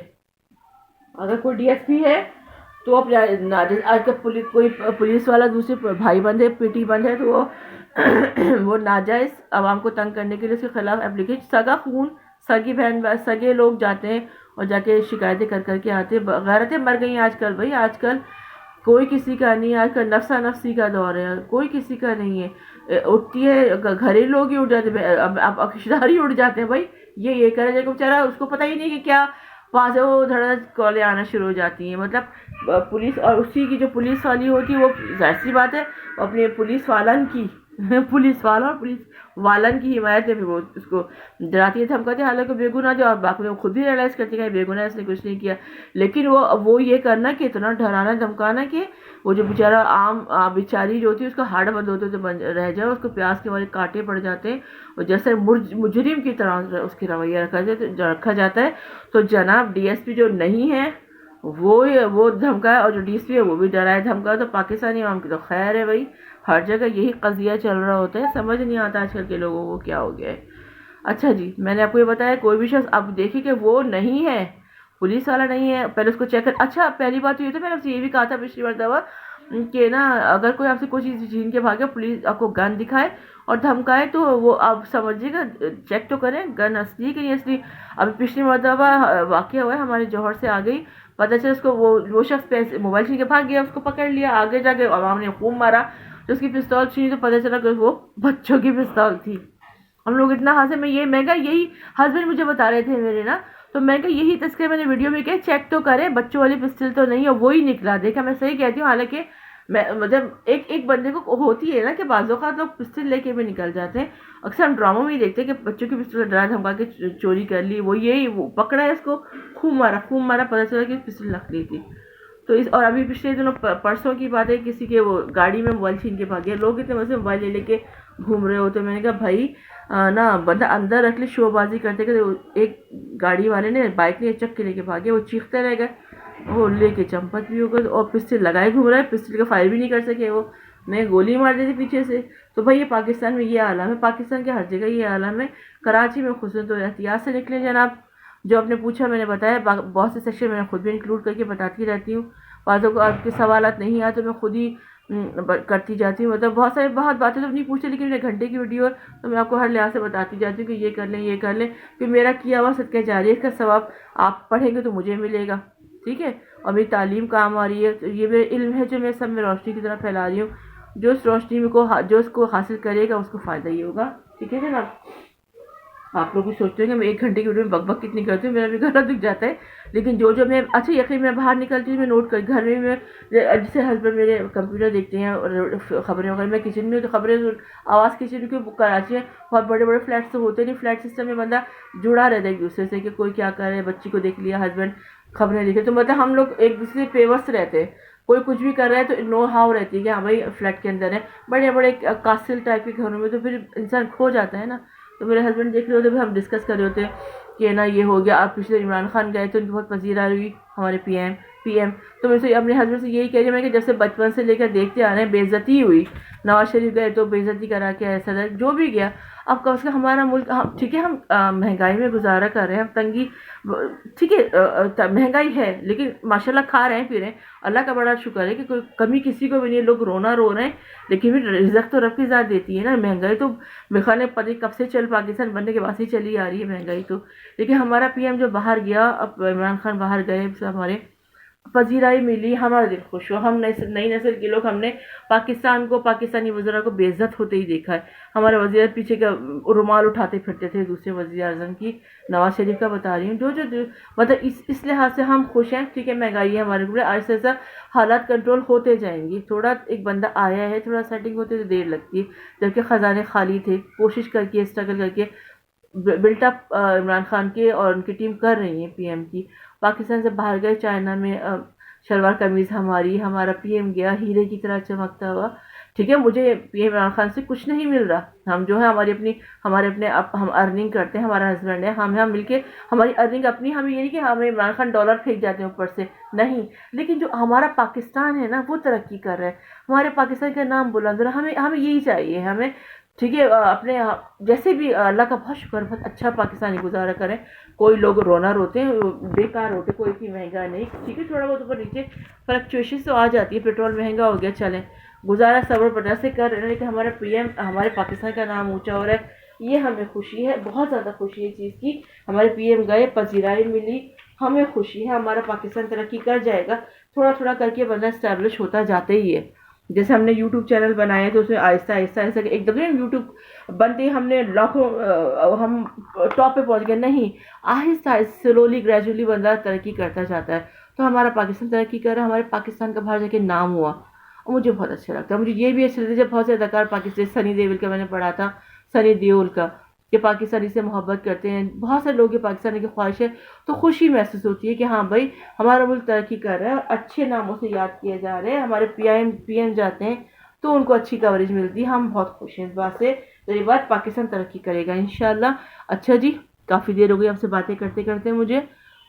اگر کوئی ڈی ایس پی ہے تو آج کل کوئی پولیس والا دوسرے بھائی بند ہے، پیٹی بند ہے، تو وہ ناجائز عوام کو تنگ کرنے کے لیے اس کے خلاف اپلیکیشن، سگا خون، سگی بہن، سگے لوگ جاتے ہیں اور جا کے شکایتیں کر کے آتے ہیں. غیرتیں مر گئی ہیں آج کل بھائی. آج کل کوئی کسی کا نہیں، آج کل نفسا نفسی کا دور ہے، کوئی کسی کا نہیں ہے. اٹھتی ہے گھریلو لوگ ہی اٹھ جاتے ہیں، اب رشتہ دار ہی اٹھ جاتے ہیں. بھائی یہ کرے جائے بیچارہ، اس کو پتہ ہی نہیں کہ کیا وہاں سے وہ دھڑ کالیں آنا شروع ہو جاتی ہیں. مطلب پولیس، اور اسی کی جو پولیس والی ہوتی ہے وہ ظاہر سی بات ہے اپنے پولیس والن کی پولیس والا اور پولیس والن کی حمایت ہے، پھر وہ اس کو ڈراتی ہے، دھمکاتی ہے، حالانکہ بے گناہ جو، اور باقی وہ خود بھی ریئلائز کرتی ہے کہ بے گناہ، اس نے کچھ نہیں کیا. لیکن وہ یہ کرنا کہ اتنا ڈرانا دھمکانا کہ وہ جو بیچارہ عام بیچاری جو ہوتی ہے اس کا ہارڈ بند ہوتے تو رہ جائے، اس کو پیاس کے والے کانٹے پڑ جاتے ہیں اور جیسے مجرم کی طرح اس کی رویہ رکھا جاتا ہے. تو جناب ڈی ایس پی جو نہیں ہے وہ دھمکائے، اور جو ڈی ایس پی ہے وہ بھی ڈرائے دھمکائے. تو پاکستانی عوام کی تو خیر ہے بھائی، ہر جگہ یہی قضیہ چل رہا ہوتا ہے. سمجھ نہیں آتا آج کل کے لوگوں کو کیا ہو گیا ہے. اچھا جی، میں نے آپ کو یہ بتایا کوئی بھی شخص آپ دیکھیں کہ وہ نہیں ہے، پولیس والا نہیں ہے، پہلے اس کو چیک کر. اچھا پہلی بات تو یہ تو میں نے آپ سے یہ بھی کہا تھا پچھلی مرتبہ کہ نا اگر کوئی آپ سے کوئی چیز چھین کے بھاگے، پولیس آپ کو گن دکھائے اور دھمکائے تو وہ آپ سمجھیے گا چیک تو کریں گن اصلی ہے کہ نہیں اصلی. ابھی پچھلی مرتبہ واقعہ ہوا ہے ہمارے جوہر سے آ گئی، پتہ چلا اس کو وہ شخص پیسے موبائل چھین کے بھاگ گیا، اس کو پکڑ لیا، آگے جا کے عوام نے خوب مارا. تو اس کی پستول چھینی تو پتہ چلا کہ وہ بچوں کی پستول تھی. ہم لوگ اتنا ہنسے. میں کہا یہی ہسبینڈ مجھے بتا رہے تھے میرے نا، تو میں کہا یہی تذکرہ میں نے ویڈیو میں کہا چیک تو کرے بچوں والی پسٹل تو نہیں ہے، وہی نکلا. دیکھا میں صحیح کہتی ہوں، حالانکہ میں مطلب ایک بندے کو ہوتی ہے نا کہ بعض اوقات لوگ پسٹل لے کے بھی نکل جاتے ہیں. اکثر ہم ڈراموں میں ہی دیکھتے ہیں کہ بچوں کی پسٹل ڈرا دھمکا کے چوری کر لی، وہ پکڑا ہے اس کو، خوب مارا پتہ چلا کہ پسٹل نکلی تھی. تو اور ابھی پچھلے دنوں پرسوں کی بات ہے، کسی کے وہ گاڑی میں موبائل چھین کے بھاگے. لوگ اتنے مزے موبائل لے کے گھوم رہے ہوتے. میں نے کہا بھائی نا بندہ اندر رکھ لے، شو بازی کرتے کرتے ایک گاڑی والے نے بائک نے چک کے لے کے بھاگے، وہ چیختے رہ گئے، وہ لے کے چمپت بھی ہو گئے اور پسٹل لگائے گھوم رہا ہے، پسٹل کا فائر بھی نہیں کر سکے، وہ میں گولی مار دی تھی پیچھے سے. تو بھائی یہ پاکستان میں یہ عالم ہے، پاکستان کے ہر جگہ یہ عالم ہے. کراچی میں خصوصاً تو احتیاط سے نکلیں جناب. جو آپ نے پوچھا میں نے بتایا، بہت سے سیکشن میں نے خود بھی انکلوڈ کر کے بتاتی رہتی ہوں. بعضوں کو آپ کے سوالات نہیں آتے تو میں خود ہی کرتی جاتی ہوں. مطلب بہت باتیں تو نہیں پوچھتے، لیکن میرے گھنٹے کی ویڈیو ہے تو میں آپ کو ہر لحاظ سے بتاتی جاتی ہوں کہ یہ کر لیں یہ کر لیں، کہ میرا کیا ہوا صدقہ جاریہ کا ثواب آپ پڑھیں گے تو مجھے ملے گا. ٹھیک ہے، اور میری تعلیم کام آ رہی ہے. تو یہ میرا علم ہے جو میں سب میں روشنی کی طرح پھیلا رہی ہوں. جو اس روشنی جو اس کو حاصل کرے گا اس کو فائدہ ہی ہوگا. ٹھیک ہے جناب. آپ لوگ بھی سوچتے ہیں کہ میں ایک گھنٹے کی ویڈیو میں بک بک کتنی کرتی ہوں، میرا بھی گلا دکھ جاتا ہے. لیکن جو میں اچھا یقین میں باہر نکلتی ہوں میں نوٹ کر گھر میں جیسے ہسبینڈ میرے کمپیوٹر دیکھتے ہیں اور خبریں وغیرہ، میں کچن میں تو خبریں آواز کچن کی کراچی ہے بہت بڑے بڑے فلیٹس تو ہوتے نہیں، فلیٹ سسٹم میں بندہ جڑا رہتا ہے ایک دوسرے سے کہ کوئی کیا کر رہا ہے، بچی کو دیکھ لیا، ہسبینڈ خبریں دیکھے، تو مطلب ہم لوگ ایک دوسرے سے پیوست رہتے ہیں. کوئی کچھ بھی کر رہا ہے تو نو ہاؤ رہتی ہے کہ ہاں بھائی فلیٹ کے اندر ہے. بڑے بڑے کاسل ٹائپ کے گھروں میں تو پھر انسان کھو جاتا ہے نا. تو میرے ہسبینڈ دیکھ رہے ہوتے، ہم ڈسکس کر رہے ہوتے کہ نا یہ ہو گیا. آپ پچھلے عمران خان گئے تو ان کی بہت پذیرائی ہوئی، ہمارے پی ایم. تو میں اپنے ہسبینڈ سے یہی کہہ رہی ہوں کہ جب سے بچپن سے لے کر دیکھتے آ رہے ہیں بے عزتی ہوئی. نواز شریف گئے تو بے عزتی کرا کے ایسا جو بھی گیا. اب کم سے کم ہمارا ملک، ٹھیک ہے ہم مہنگائی میں گزارا کر رہے ہیں، ہم تنگی، ٹھیک ہے مہنگائی ہے لیکن ماشاءاللہ کھا رہے ہیں پی رہے ہیں. اللہ کا بڑا شکر ہے کہ کوئی کمی کسی کو بھی نہیں. لوگ رونا رو رہے ہیں لیکن بھی رزق تو رب کی ذات دیتی ہے نا. مہنگائی تو میرے خیال میں پتہ کب سے پاکستان بننے کے بعد ہی چلی آ رہی ہے مہنگائی تو. لیکن ہمارا پی ایم جو باہر گیا، اب عمران خان باہر گئے، ہمارے پذیرائی ملی، ہمارا دل خوش ہوا. ہم نئی نسل کے لوگ ہم نے پاکستان کو، پاکستانی وزراء کو بے عزت ہوتے ہی دیکھا ہے. ہمارے وزیر پیچھے کا رومال اٹھاتے پھرتے تھے دوسرے وزیر اعظم کی، نواز شریف کا بتا رہی ہوں. جو مطلب اس لحاظ سے ہم خوش ہیں. ٹھیک ہے مہنگائی ہے ہمارے اوپر، آہستہ آہستہ حالات کنٹرول ہوتے جائیں گے. تھوڑا ایک بندہ آیا ہے، تھوڑا سیٹنگ ہوتے تو دیر لگتی ہے، جبکہ خزانے خالی تھے. کوشش کر کے اسٹرگل کر کے بلٹ اپ عمران خان کے اور ان کی ٹیم کر رہی ہے پی ایم کی. پاکستان سے باہر گئے، چائنا میں شلوار قمیض ہمارا پی ایم گیا ہیرے کی طرح چمکتا ہوا. ٹھیک ہے مجھے پی ایم عمران خان سے کچھ نہیں مل رہا. ہم جو ہے ہمارے اپنے ہم ارننگ کرتے ہیں، ہمارا ہسبینڈ ہے، ہم مل کے ہماری ارننگ اپنی. ہمیں یہ نہیں کہ ہمیں عمران خان ڈالر پھینک جاتے ہیں اوپر سے، نہیں. لیکن جو ہمارا پاکستان ہے نا وہ ترقی کر رہا ہے، ہمارے پاکستان کا نام بلند ہو رہا ہے. ہمیں یہی چاہیے. ہمیں ٹھیک ہے اپنے جیسے بھی اللہ کا بہت شکر، بہت اچھا پاکستانی گزارا کریں. کوئی لوگ رونا روتے ہیں، بیکار ہوتے، کوئی اتنی مہنگا نہیں. ٹھیک ہے تھوڑا بہت اوپر نیچے فلکچویشن تو آ جاتی ہے، پیٹرول مہنگا ہو گیا، چلیں گزارا صبر برداشت سے کر رہے ہیں. لیکن ہمارا پی ایم ہمارے پاکستان کا نام اونچا ہو رہا ہے، یہ ہمیں خوشی ہے، بہت زیادہ خوشی ہے اس چیز کی. ہمارے پی ایم گئے، پذیرائی ملی، ہمیں خوشی ہے. ہمارا پاکستان ترقی کر جائے گا، تھوڑا تھوڑا کر کے بندہ اسٹیبلش ہوتا جاتا ہی ہے. جیسے ہم نے یوٹیوب چینل بنائے تو اس میں آہستہ آہستہ ایک دم یوٹیوب بنتے ہم نے لاکھوں ہم ٹاپ پہ پہنچ گئے، نہیں. آہستہ آہستہ سلولی گریجولی بندہ ترقی کرتا جاتا ہے. تو ہمارا پاکستان ترقی کر رہا ہے، ہمارے پاکستان کا باہر جا کے نام ہوا اور مجھے بہت اچھا لگتا ہے. مجھے یہ بھی اچھا لگتا ہے جب بہت سے اداکار پاکستان، سنی دیول کا میں نے پڑھا تھا، سنی دیول کا، کہ پاکستانی سے محبت کرتے ہیں. بہت سے لوگ پاکستانی کی خواہش ہے تو خوشی محسوس ہوتی ہے کہ ہاں بھائی ہمارا ملک ترقی کر رہا ہے اور اچھے ناموں سے یاد کیے جا رہے ہیں. ہمارے پی ایم جاتے ہیں تو ان کو اچھی کوریج ملتی ہے. ہم بہت خوش ہیں اس بات سے. تو یہ بات پاکستان ترقی کرے گا انشاءاللہ. اچھا جی، کافی دیر ہو گئی آپ سے باتیں کرتے کرتے. مجھے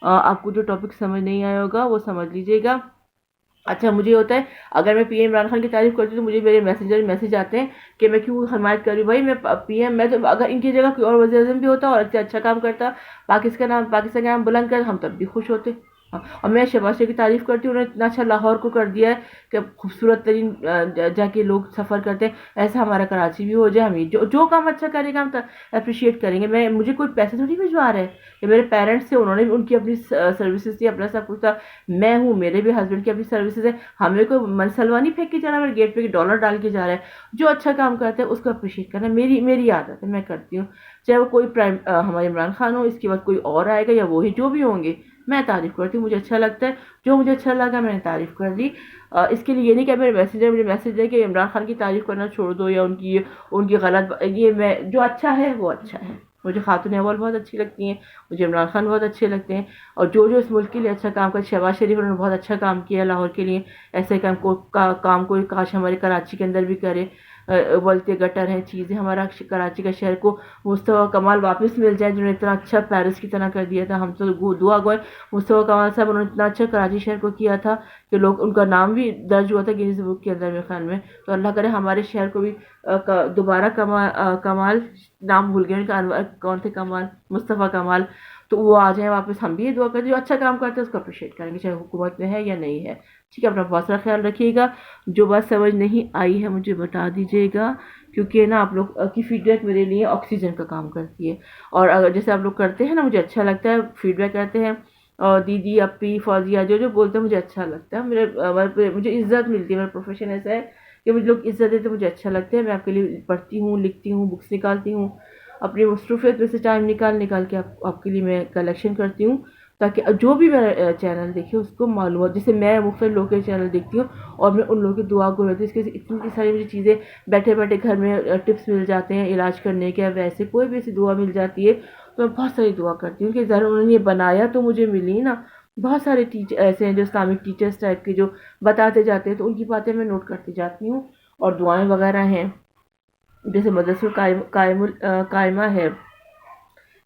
آپ کو جو ٹاپک سمجھ نہیں آیا ہوگا وہ سمجھ لیجیے گا. اچھا مجھے ہوتا ہے اگر میں پی ایم عمران خان کی تعریف کرتی ہوں تو مجھے میرے میسنجر میسج آتے ہیں کہ میں کیوں حمایت کر رہی ہوں. بھائی میں پی ایم، میں تو اگر ان کی جگہ کوئی اور وزیر اعظم بھی ہوتا اور اچھا کام کرتا، پاکستان کا نام بلند کر، ہم تب بھی خوش ہوتے. ہاں، اور میں شہباز شریف کی تعریف کرتی ہوں، انہوں نے اتنا اچھا لاہور کو کر دیا ہے کہ خوبصورت ترین جا کے لوگ سفر کرتے ہیں. ایسا ہمارا کراچی بھی ہو جائے. ہم جو کام اچھا کرے گا ہم اپریشیٹ کریں گے. مجھے کوئی پیسے تھوڑی بھجوا رہا ہے کہ میرے پیرنٹس سے انہوں نے بھی ان کی اپنی سروسز تھی، اپنا سب کچھ تھا. میں ہوں، میرے بھی ہسبینڈ کی اپنی سروسز ہے. ہمیں کوئی منسلوانی پھینک کے جا رہا ہے میرے گیٹ پہ کہ ڈالر ڈال کے جا رہا ہے. جو اچھا کام کرتا ہے اس کو اپریشیٹ کرنا میری عادت ہے، میں کرتی ہوں. چاہے وہ کوئی ہمارے عمران خان ہو، اس کے بعد کوئی اور آئے گا یا وہی جو بھی ہوں گے، میں تعریف کرتی ہوں. مجھے اچھا لگتا ہے، جو مجھے اچھا لگا میں نے تعریف کر لی. اس کے لیے یہ نہیں کہ میرے مجھے میسج دے کہ عمران خان کی تعریف کرنا چھوڑ دو یا ان کی غلط. یہ میں جو اچھا ہے وہ اچھا ہے. مجھے خاتون احوال بہت اچھی لگتی ہیں، مجھے عمران خان بہت اچھے لگتے ہیں. اور جو اس ملک کے لیے اچھا کام کرے، شہباز شریف انہوں نے بہت اچھا کام کیا لاہور کے لیے. ایسے کام کوئی کاش ہمارے کراچی کے اندر بھی کرے. بولتے گٹر ہیں چیزیں، ہمارا کراچی کا شہر کو مصطفیٰ کمال واپس مل جائے جنہوں نے اتنا اچھا پیرس کی طرح کر دیا تھا. ہم تو دعا گوئے مصطفیٰ کمال صاحب، انہوں نے اتنا اچھا کراچی شہر کو کیا تھا کہ لوگ ان کا نام بھی درج ہوا تھا گینیز بک کے اندر میرے خیال میں. تو اللہ کرے ہمارے شہر کو بھی دوبارہ کمال نام بھول گئے ان کا، کون تھے کمال، مصطفیٰ کمال، تو وہ آ جائیں واپس. ہم بھی یہ دعا کرتے ہیں جو اچھا کام کرتے ہیں اس کو اپریشیٹ کریں گے، چاہے حکومت میں ہے یا نہیں ہے. ٹھیک ہے، اپنا بہت سارا خیال رکھیے گا. جو بات سمجھ نہیں آئی ہے مجھے بتا دیجیے گا، کیونکہ نا آپ لوگ کی فیڈ بیک میرے لیے آکسیجن کا کام کرتی ہے. اور اگر جیسے آپ لوگ کرتے ہیں نا، مجھے اچھا لگتا ہے، فیڈ بیک کرتے ہیں. اور دیدی، اپی، فوزیہ جو بولتے ہیں مجھے اچھا لگتا ہے. مجھے عزت ملتی ہے. میرا پروفیشن ایسا ہے کہ مجھے لوگ عزت دیتے، مجھے اچھا لگتا ہے. میں آپ کے لیے پڑھتی ہوں، لکھتی ہوں، بکس نکالتی ہوں، اپنی مصروفیت میں سے ٹائم نکال کے آپ کے لیے میں کلیکشن کرتی ہوں، تاکہ جو بھی میرا چینل دیکھے اس کو معلومات. جیسے میں مختلف لوگوں کے چینل دیکھتی ہوں اور میں ان لوگوں کی دعا کو رہتی ہوں. اس کے اتنی ساری مجھے چیزیں بیٹھے بیٹھے گھر میں ٹپس مل جاتے ہیں علاج کرنے کے، ویسے کوئی بھی ایسی دعا مل جاتی ہے تو میں بہت ساری دعا کرتی ہوں کہ ذرا انہوں نے یہ بنایا تو مجھے ملی نا. بہت سارے ٹیچر ایسے ہیں جو اسلامک ٹیچرس ٹائپ کے جو بتاتے جاتے ہیں، تو ان کی باتیں میں نوٹ کرتی جاتی ہوں. اور دعائیں وغیرہ ہیں، جیسے مدرسہ قائمہ ہے،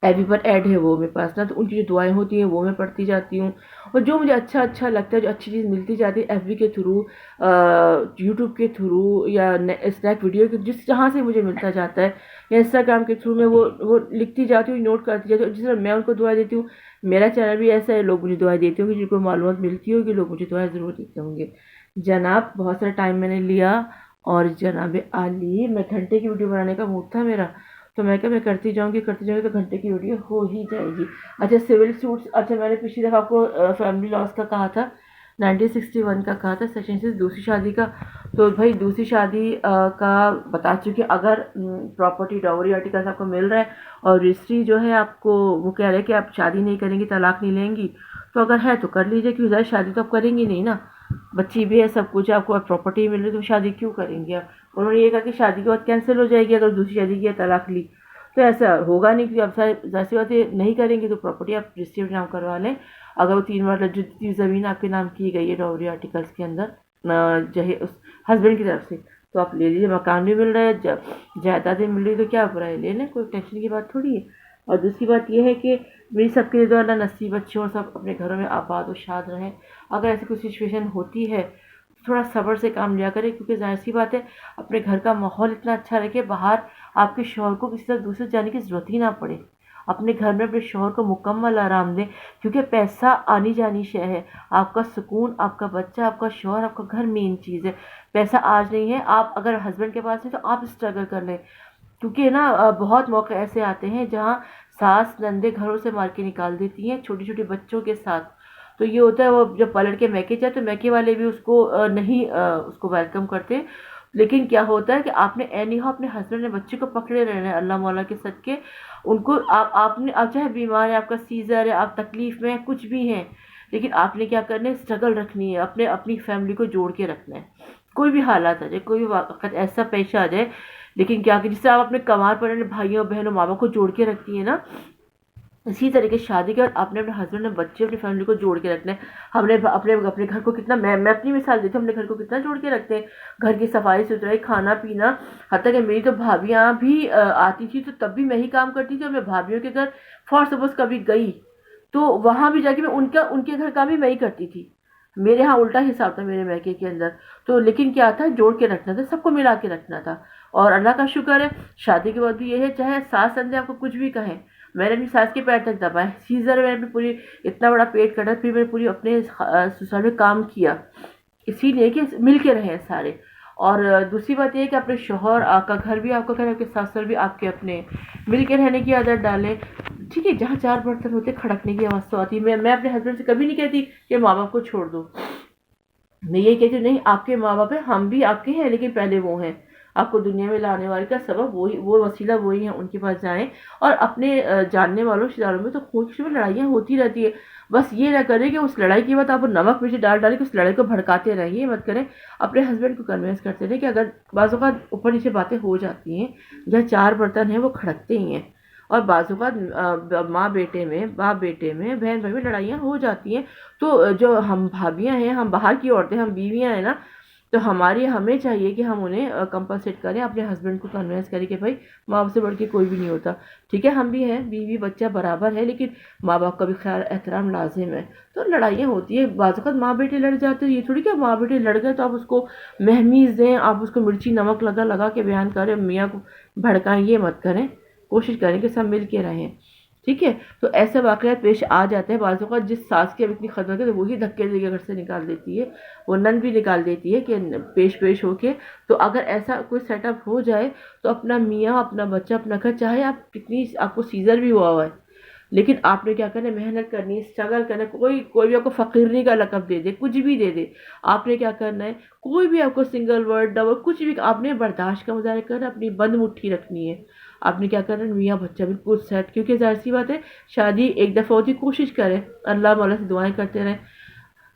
ایوی پر ایڈ ہے وہ میرے پاس نا، تو ان کی جو دعائیں ہوتی ہیں وہ میں پڑھتی جاتی ہوں. اور جو مجھے اچھا لگتا ہے، جو اچھی چیز ملتی جاتی ہے ایف بی کے تھرو، یوٹیوب کے تھرو، یا اسنیک ویڈیو کے جس جہاں سے مجھے ملتا جاتا ہے، یا انسٹاگرام کے تھرو، میں وہ لکھتی جاتی ہوں، نوٹ کرتی جاتی ہوں. جس طرح میں ان کو دعائیں دیتی ہوں، میرا چینل بھی ایسا ہے، لوگ مجھے دعائیں دیتے ہوں گے، جن کو معلومات ملتی ہوگی لوگ مجھے دعائیں ضرور دیتے ہوں گے. جناب بہت سارا ٹائم میں نے لیا، اور جناب عالی میں گھنٹے کی ویڈیو بنانے کا موڈ تھا میرا، تو میں کہا میں کرتی جاؤں گی تو گھنٹے کی ویڈیو ہو ہی جائے گی. اچھا سول سوٹس، اچھا میں نے پچھلی دفعہ آپ کو فیملی لاس کا کہا تھا، 1961 کا کہا تھا، سیشن سے دوسری شادی کا. تو بھائی دوسری شادی کا بتا چکے، اگر پراپرٹی ڈاوری آرٹیکلس آپ کو مل رہا ہے اور رجسٹری جو ہے آپ کو وہ کہہ رہے ہیں کہ آپ شادی نہیں کریں گی، طلاق نہیں لیں گی، تو اگر ہے تو کر لیجیے، کیونکہ ظاہر شادی تو آپ کریں گی نہیں نا، بچی بھی ہے، سب کچھ ہے، آپ کو پراپرٹی مل رہی ہے، تو شادی کیوں کریں گے آپ. انہوں نے یہ کہا کہ شادی کے بعد کینسل ہو جائے گی اگر دوسری شادی کی طلاق لی، تو ایسا ہوگا نہیں، کیونکہ اب ظاہر سی بات ہے نہیں کریں گے تو پراپرٹی آپ رجسٹری میں نام کروا لیں. اگر وہ 3 مرلہ جتنی زمین آپ کے نام کی گئی ہے ڈاوری آرٹیکلس کے اندر اس ہسبینڈ کی طرف سے، تو آپ لے لیجیے. مکان بھی مل رہا ہے، جائیدادیں مل رہی، تو کیا برا ہے، لے لیں، کوئی ٹینشن کی بات تھوڑی ہے. اور دوسری بات یہ ہے کہ میری سب کے لیے تو اللہ نصیب اچھے اور سب اپنے گھروں میں آباد و شاد رہیں. اگر ایسی کوئی سچویشن ہوتی ہے تھوڑا صبر سے کام لیا کرے، کیونکہ ظاہر سی بات ہے اپنے گھر کا ماحول اتنا اچھا رکھے، باہر آپ کے شوہر کو کسی طرح دوسرے جانے کی ضرورت ہی نہ پڑے. اپنے گھر میں اپنے شوہر کو مکمل آرام دیں، کیونکہ پیسہ آنی جانی شے ہے. آپ کا سکون، آپ کا بچہ، آپ کا شوہر، آپ کا گھر مین چیز ہے. پیسہ آج نہیں ہے، آپ اگر ہسبینڈ کے پاس ہے تو آپ اسٹرگل کر لیں، کیونکہ نا بہت موقع ایسے آتے ہیں جہاں ساس نندے گھروں سے مار کے نکال دیتی ہیں چھوٹی چھوٹی بچوں کے ساتھ. تو یہ ہوتا ہے وہ جب پلٹ کے میکے جائے تو میکے والے بھی اس کو نہیں اس کو ویلکم کرتے. لیکن کیا ہوتا ہے کہ آپ نے اینی ہو اپنے ہسبینڈ نے بچے کو پکڑے رہنا ہے اللہ مولا کے صدقے. ان کو آپ نے، آپ چاہے بیمار ہے، آپ کا سیزر ہے، آپ تکلیف میں ہیں، کچھ بھی ہیں، لیکن آپ نے کیا کرنا ہے، اسٹرگل رکھنی ہے، اپنی فیملی کو جوڑ کے رکھنا ہے. کوئی بھی حالات آ جائے، کوئی بھی وقت ایسا پیش آ جائے، لیکن کیا کہ جس سے آپ اپنے کمار پر بھائیوں بہنوں ماں باپ کو جوڑ کے رکھتی ہیں نا، اسی طریقے شادی کے بعد آپ نے اپنے ہسبینڈ نے بچے اپنی فیملی کو جوڑ کے رکھنا ہے. ہم نے اپنے گھر کو کتنا، میں اپنی مثال دیتی ہوں، ہم نے گھر کو کتنا جوڑ کے رکھتے ہیں. گھر کی صفائی ستھرائی، کھانا پینا، حتیٰ کہ میری تو بھابیاں بھی آتی تھی تو تب بھی میں ہی کام کرتی تھی. اور میں بھابیوں کے گھر فار سپوز کبھی گئی تو وہاں بھی جا کے میں ان کے گھر کام بھی میں ہی کرتی تھی. میرے ہاں الٹا حساب تھا میرے میکے کے اندر. تو لیکن کیا تھا، جوڑ کے رکھنا تھا، سب کو ملا کے رکھنا تھا. اور اللہ کا شکر ہے شادی کے بعد بھی یہ ہے، چاہے ساس اندے آپ کو کچھ بھی کہیں، میں نے اپنی ساس کے پیر تک دبائے. سیزر میں نے پوری اتنا بڑا پیٹ کٹا، پھر میں نے پوری اپنے سسرال میں کام کیا، اسی لیے کہ مل کے رہیں سارے. اور دوسری بات یہ ہے کہ اپنے شوہر کا گھر بھی آپ کا گھر، آپ کے ساس بھی آپ کے اپنے، مل کے رہنے کی عادت ڈالیں. ٹھیک ہے، جہاں چار برتن ہوتے کھڑکنے کی آواز تو آتی ہے. میں اپنے ہسبینڈ سے کبھی نہیں کہتی کہ ماں باپ کو چھوڑ دو، میں یہ کہتی ہوں نہیں، آپ کے ماں باپ ہیں، ہم بھی آپ کے ہیں، لیکن پہلے وہ ہیں. آپ کو دنیا میں لانے والے کا سبب وہی، وہ وسیلہ وہی ہیں، ان کے پاس جائیں. اور اپنے جاننے والوں رشتے داروں میں تو خوش میں لڑائیاں ہوتی رہتی ہے، بس یہ نہ کریں کہ اس لڑائی کے بعد آپ نمک مرچ ڈال کہ اس لڑائی کو بھڑکاتے رہیں. یہ مت کریں، اپنے ہسبینڈ کو کنوینس کرتے رہیں کہ اگر بعض اوقات اوپر نیچے باتیں ہو جاتی ہیں، جہاں چار برتن ہیں وہ کھڑکتے ہی ہیں. اور بعض اوقات ماں بیٹے میں، باپ بیٹے میں، بہن بھائی میں لڑائیاں ہو جاتی ہیں. تو جو ہم بھابیاں ہیں، ہم باہر کی عورتیں، ہم بیویاں ہیں نا، تو ہمیں چاہیے کہ ہم انہیں کمپنسیٹ کریں، اپنے ہسبینڈ کو کنوینس کریں کہ بھائی ماں باپ سے بڑھ کے کوئی بھی نہیں ہوتا. ٹھیک ہے، ہم بھی ہیں، بیوی بچہ برابر ہے، لیکن ماں باپ کا بھی خیال احترام لازم ہے. تو لڑائیاں ہوتی ہیں بعض اوقات، ماں بیٹے لڑ جاتے ہیں، یہ تھوڑی کہ ماں بیٹے لڑ گئے تو آپ اس کو مہمیز دیں، آپ اس کو مرچی نمک لگا کے بیان کریں، میاں کو بھڑکائیں. یہ مت کریں، کوشش کریں کہ سب مل کے رہیں. ٹھیک ہے، تو ایسے واقعات پیش آ جاتے ہیں بعض اوقات. جس ساس کی اب اتنی خدمت ہے تو وہی دھکے دے کے گھر سے نکال دیتی ہے، وہ نن بھی نکال دیتی ہے کہ پیش ہو کے. تو اگر ایسا کوئی سیٹ اپ ہو جائے تو اپنا میاں، اپنا بچہ، اپنا گھر، چاہے آپ کتنی، آپ کو سیزر بھی ہوا ہے، لیکن آپ نے کیا کرنا ہے، محنت کرنی ہے، اسٹرگل کرنا ہے. کوئی بھی آپ کو فقیرنی کا لقب دے دے، کچھ بھی دے دے، آپ نے کیا کرنا ہے، کوئی بھی آپ کو سنگل ورڈ ڈبل کچھ بھی، آپ نے برداشت کا مظاہرہ کرنا، اپنی بند مٹھی رکھنی ہے. آپ نے کیا کرنا ہے، میاں بچہ بالکل سیٹ، کیونکہ ظاہر سی بات ہے شادی ایک دفعہ ہوتی. کوشش کریں، اللہ مولا سے دعائیں کرتے رہیں،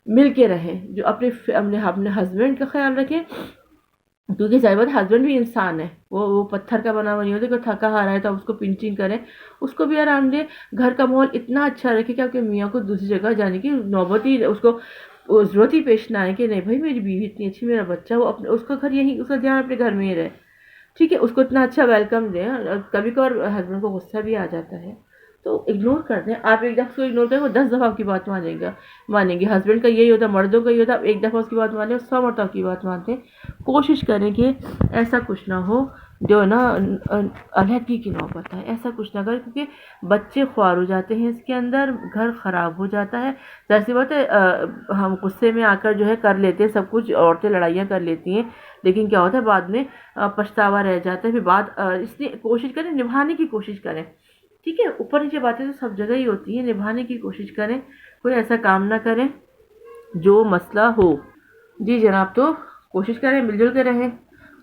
مل کے رہیں، جو اپنے ہسبینڈ کا خیال رکھیں. کیونکہ ظاہر بات ہسبینڈ بھی انسان ہے، وہ پتھر کا بنا ہوا نہیں ہوتا کہ تھکا ہارا ہے تو آپ اس کو پنچنگ کریں، اس کو بھی آرام دیں. گھر کا ماحول اتنا اچھا رکھے کہ آپ کے میاں کو دوسری جگہ جانے کی نوبت ہی، اس کو ضرورت ہی پیش نہ آئے کہ نہیں بھائی میری بیوی اتنی اچھی، میرا بچہ، وہ اپنے، اس کا گھر یہی، اس کا دھیان اپنے گھر میں ہی رہے. ٹھیک ہے، اس کو اتنا اچھا ویلکم دیں. کبھی کبھار ہسبینڈ کو غصہ بھی آ جاتا ہے تو اگنور کر دیں. آپ ایک دفعہ اس کو اگنور کریں، وہ 10 دفعہ آپ کی بات مانیں گے. ہسبینڈ کا یہی ہوتا ہے، مردوں کا یہی ہوتا ہے، آپ ایک دفعہ اس کی بات مانیں، 100 مرتبہ آپ کی بات مانتے ہیں. کوشش کریں کہ ایسا کچھ نہ ہو جو نا علیحدگی کی نوبت ہے، ایسا کچھ نہ کریں، کیونکہ بچے خوار ہو جاتے ہیں اس کے اندر، گھر خراب ہو جاتا ہے. ایسی بات ہے ہم غصے میں آ کر جو ہے کر لیتے ہیں سب کچھ، عورتیں لڑائیاں کر لیتی ہیں، لیکن کیا ہوتا ہے بعد میں پچھتاوا رہ جاتا ہے. پھر بات اس لیے کوشش کریں، نبھانے کی کوشش کریں. ٹھیک ہے، اوپر نیچے باتیں تو سب جگہ ہی ہوتی ہیں، نبھانے کی کوشش کریں، کوئی ایسا کام نہ کریں جو مسئلہ ہو. جی جناب، تو کوشش کریں مل جل کے رہیں.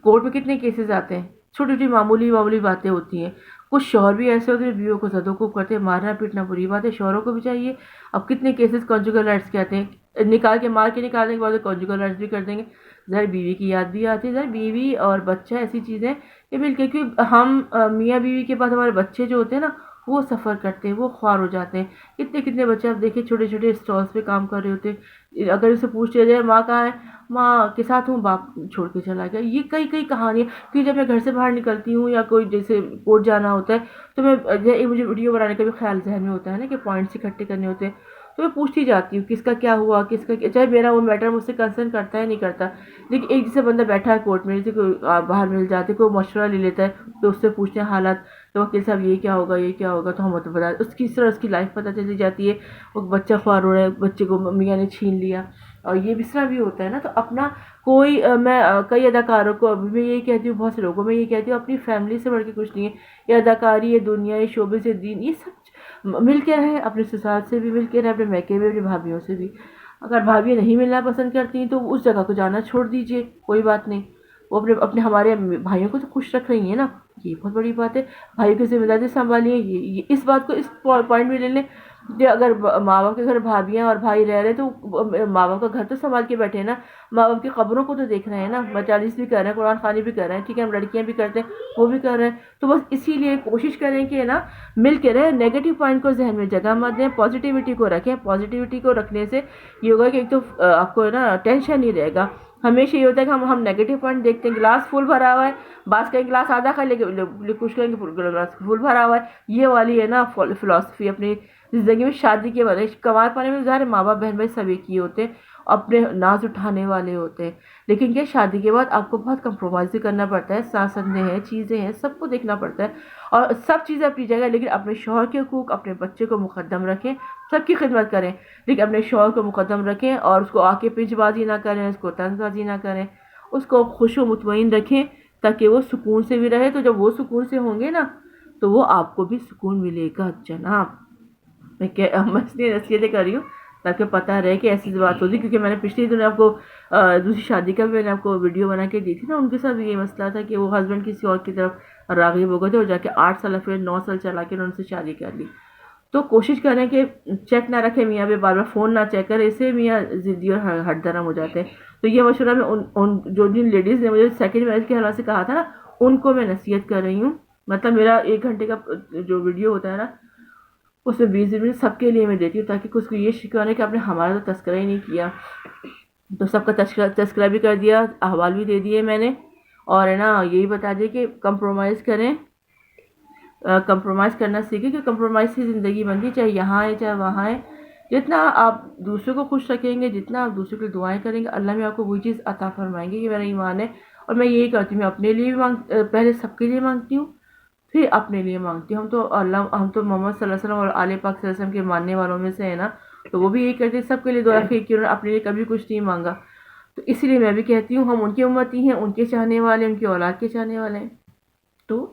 کورٹ میں کتنے کیسز آتے ہیں، چھوٹی چھوٹی معمولی باتیں ہوتی ہیں. کچھ شوہر بھی ایسے ہوتے ہیں بیویوں کو زدوکوب کرتے ہیں، مارنا پیٹنا بری بات ہے، شوہروں کو بھی چاہیے. اب کتنے کیسز کنجوگل رائٹس کہتے ہیں، نکال کے مار کے نکالنے کے بعد کنجوگل رائٹس بھی کر دیں گے. ذرا بیوی کی یاد بھی آتی ہے، ذرا بیوی اور بچہ ایسی چیزیں یہ مل کے، کیونکہ ہم میاں بیوی کے پاس ہمارے بچے جو ہوتے ہیں نا وہ سفر کرتے ہیں، وہ خوار ہو جاتے ہیں. کتنے بچے آپ دیکھیں چھوٹے چھوٹے اسٹالس پہ کام کر رہے ہوتے ہیں، اگر اسے پوچھ لیا جائے ماں کہاں ہے، ماں کے ساتھ ہوں، باپ چھوڑ کے چلا گیا. یہ کئی کہانیاں. کہ جب میں گھر سے باہر نکلتی ہوں یا کوئی جیسے کورٹ جانا ہوتا ہے تو مجھے ویڈیو بنانے کا بھی خیال ذہن میں ہوتا ہے نا کہ پوائنٹس اکٹھے کرنے ہوتے ہیں، تو میں پوچھتی جاتی ہوں کس کا کیا ہوا، کس کا چاہے میرا وہ میٹر مجھ سے کنسرن کرتا ہے نہیں کرتا، لیکن ایک جیسے بندہ بیٹھا ہے کورٹ میں، جیسے کوئی باہر مل جاتے، کوئی مشورہ لے لیتا ہے تو اس سے پوچھتے ہیں حالات، تو وکیل صاحب یہ کیا ہوگا تو ہم تو بتا اس کی طرح اس کی لائف پتہ چلی جاتی ہے. وہ بچہ خوار ہو رہا ہے، بچے کو میاں نے چھین لیا، اور یہ بھی اس طرح بھی ہوتا ہے نا. تو اپنا کوئی میں کئی اداکاروں کو میں یہی کہتی ہوں، بہت سے لوگوں میں یہ کہتی ہوں، اپنی فیملی سے بڑھ کے کچھ نہیں ہے. یہ اداکاری، یہ دنیا، یہ شعبے سے دین، یہ سب مل کے رہے، اپنے سسرال سے بھی مل کے رہے، اپنے میکے میں، اپنی بھابھیوں سے بھی. اگر بھابھیاں نہیں ملنا پسند کرتی ہیں تو اس جگہ کو جانا چھوڑ دیجئے، کوئی بات نہیں. وہ اپنے ہمارے بھائیوں کو تو خوش رکھ رہی ہیں نا، یہ بہت بڑی بات ہے. بھائی کی ذمہ داری سنبھالیے. اس بات کو اس پوائنٹ میں لے لیں کہ اگر ماں باپ کے گھر بھابیاں اور بھائی رہ رہے تو ماں باپ کا گھر تو سنبھال کے بیٹھے ہیں نا، ماں باپ کی قبروں کو تو دیکھ رہے ہیں نا. مجالس بھی کر رہے ہیں، قرآن خوانی بھی کر رہے ہیں، ٹھیک ہے، ہم لڑکیاں بھی کرتے ہیں، وہ بھی کر رہے ہیں. تو بس اسی لیے کوشش کریں کہ نا مل کے رہیں، نیگیٹو پوائنٹ کو ذہن میں جگہ مت دیں، پازیٹیوٹی کو رکھیں. پازیٹیوٹی کو رکھنے سے یہ ہوگا کہ ایک تو آپ کو نا ٹینشن نہیں رہے گا. ہمیشہ یہ ہوتا ہے کہ ہم نیگیٹو پوائنٹ دیکھتے ہیں، گلاس فل بھرا ہوا ہے، بعض کہیں گلاس آدھا خالی، کچھ کہیں گے گلاس فل بھرا ہوا ہے. یہ والی ہے نا فلسفی اپنی زندگی میں. شادی کے بعد کمار پانے میں ظاہر ماں باپ بہن بھائی سب ایک ہی ہوتے ہیں، اپنے ناز اٹھانے والے ہوتے ہیں. لیکن کیا شادی کے بعد آپ کو بہت کمپرومائز بھی کرنا پڑتا ہے، ساسندیں ہیں، چیزیں ہیں، سب کو دیکھنا پڑتا ہے، اور سب چیزیں اپنی جگہ، لیکن اپنے شوہر کے حقوق، اپنے بچے کو مقدم رکھیں، سب کی خدمت کریں، لیکن اپنے شوہر کو مقدم رکھیں، اور اس کو آ کے پنج بازی نہ کریں، اس کو طنز بازی نہ کریں، اس کو خوش و مطمئن رکھیں تاکہ وہ سکون سے بھی رہے. تو جب وہ سکون سے ہوں گے نا تو وہ آپ کو بھی سکون ملے گا جناب. میں اس لیے نصیحتیں کر رہی ہوں تاکہ پتہ رہے کہ ایسی بات ہوتی، کیونکہ میں نے پچھلے دنوں آپ کو دوسری شادی کا بھی میں نے آپ کو ویڈیو بنا کے دی تھی نا، ان کے ساتھ بھی یہ مسئلہ تھا کہ وہ ہسبینڈ کسی اور کی طرف راغب ہو گئے تھے، اور جا کے 8 سال پھر 9 سال چلا کے انہوں نے سے شادی کر لی. تو کوشش کریں کہ چیک نہ رکھیں میاں پہ، بار بار فون نہ چیک کریں، اسے میاں ضدی اور ہٹ درم ہو جاتے ہیں. تو یہ مشورہ میں ان جو جن لیڈیز نے مجھے سیکنڈ میرج کے حوالے سے کہا تھا نا، ان کو میں نصیحت کر رہی ہوں. مطلب میرا 1 گھنٹے کا جو ویڈیو ہوتا ہے نا، اس میں 20 منٹ سب کے لیے میں دیتی ہوں تاکہ کچھ کو یہ شکوہ نہیں کہ آپ نے ہمارا تو تذکرہ ہی نہیں کیا. تو سب کا تذکرہ بھی کر دیا، احوال بھی دے دیے میں نے، اور ہے نا یہی بتا دیا کہ کمپرومائز کریں، کمپرومائز کرنا سیکھیں، کہ کمپرومائز سے زندگی بنتی، چاہے یہاں ہے چاہے وہاں ہے. جتنا آپ دوسروں کو خوش رکھیں گے، جتنا آپ دوسروں کے لیے دعائیں کریں گے، اللہ میں آپ کو وہی چیز عطا فرمائیں گے. یہ میرا ایمان ہے، اور میں یہی کرتی ہوں. میں اپنے لیے بھی پہلے سب کے لیے مانگتی ہوں، پھر اپنے لیے مانگتی ہوں. ہم تو محمد صلی اللہ علیہ وسلم اور آل پاک صلی اللہ علیہ وسلم کے ماننے والوں میں سے ہے نا، تو وہ بھی یہی کرتے سب کے لیے دعا کی کہ انہوں نے اپنے لیے کبھی کچھ نہیں مانگا. تو اسی لیے میں بھی کہتی ہوں ہم ان کی امتی ہیں، ان کے چاہنے والے، ان کی اولاد کے چاہنے والے ہیں. تو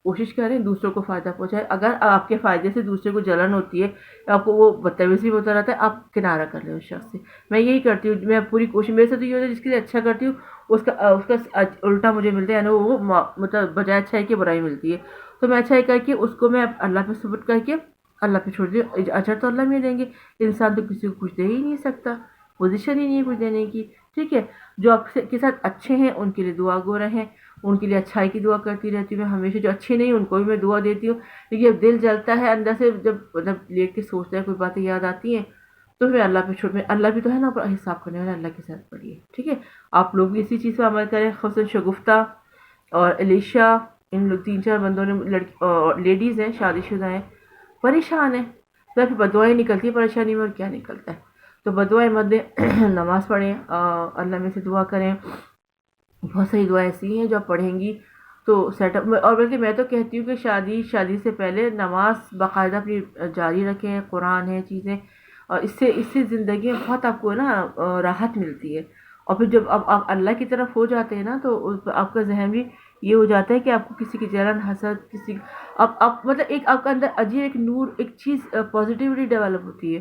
کوشش کریں دوسروں کو فائدہ پہنچائے. اگر آپ کے فائدے سے دوسرے کو جلن ہوتی ہے، آپ کو وہ بدتمیزی ہوتا رہتا ہے، آپ کنارہ کر لیں اس شخص سے. میں یہی کرتی ہوں، میں پوری کوشش، میرے ساتھ یہ ہوتا ہے جس کے لیے اچھا کرتی ہوں اس کا الٹا مجھے ملتا ہے، یعنی وہ مطلب بجائے اچھائی کی برائی ملتی ہے. تو میں اچھائی کر کے اس کو میں اللہ پہ سپرد کر کے اللہ پہ چھوڑ دیا. اجر تو اللہ میں دیں گے، انسان تو کسی کو کچھ دے ہی نہیں سکتا، پوزیشن ہی نہیں ہے کچھ دینے کی. ٹھیک ہے، جو آپ کے ساتھ اچھے ہیں ان کے لیے دعا گو رہیں، ان کے لیے اچھائی کی دعا کرتی رہتی ہوں میں ہمیشہ. جو اچھے نہیں ان کو بھی میں دعا دیتی ہوں. لیکن جب دل جلتا ہے اندر سے، جب مطلب لیٹ کے سوچتا ہے، کوئی باتیں یاد آتی ہیں، تو پھر اللہ پہ چھوڑ میں، اللہ بھی تو ہے نا حساب کرنے والا، اللہ کے ساتھ پڑھیے. ٹھیک ہے، آپ لوگ بھی اسی چیز پہ عمل کریں. خصوصاً شگفتہ اور علیشا، ان لوگ 3-4 بندوں نے لیڈیز ہیں، شادی شدہ ہیں، پریشان ہیں. تو پھر بدوائیں نکلتی ہیں پریشانی میں، اور کیا نکلتا ہے. تو بدوائیں مت دیں، نماز پڑھیں، اللہ میں سے دعا کریں. بہت ساری دعائیں ایسی ہیں جو آپ پڑھیں گی تو سیٹ اپ. اور بلکہ میں تو کہتی ہوں کہ شادی سے پہلے نماز باقاعدہ اپنی جاری رکھیں، قرآن ہے چیزیں، اور اس سے زندگی میں بہت آپ کو نا راحت ملتی ہے. اور پھر جب آپ اللہ کی طرف ہو جاتے ہیں نا، تو آپ کا ذہن بھی یہ ہو جاتا ہے کہ آپ کو کسی کی جلن، حسد، کسی آپ مطلب ایک آپ کا اندر عجیب ایک نور، ایک چیز پازیٹیوٹی ڈیولپ ہوتی ہے.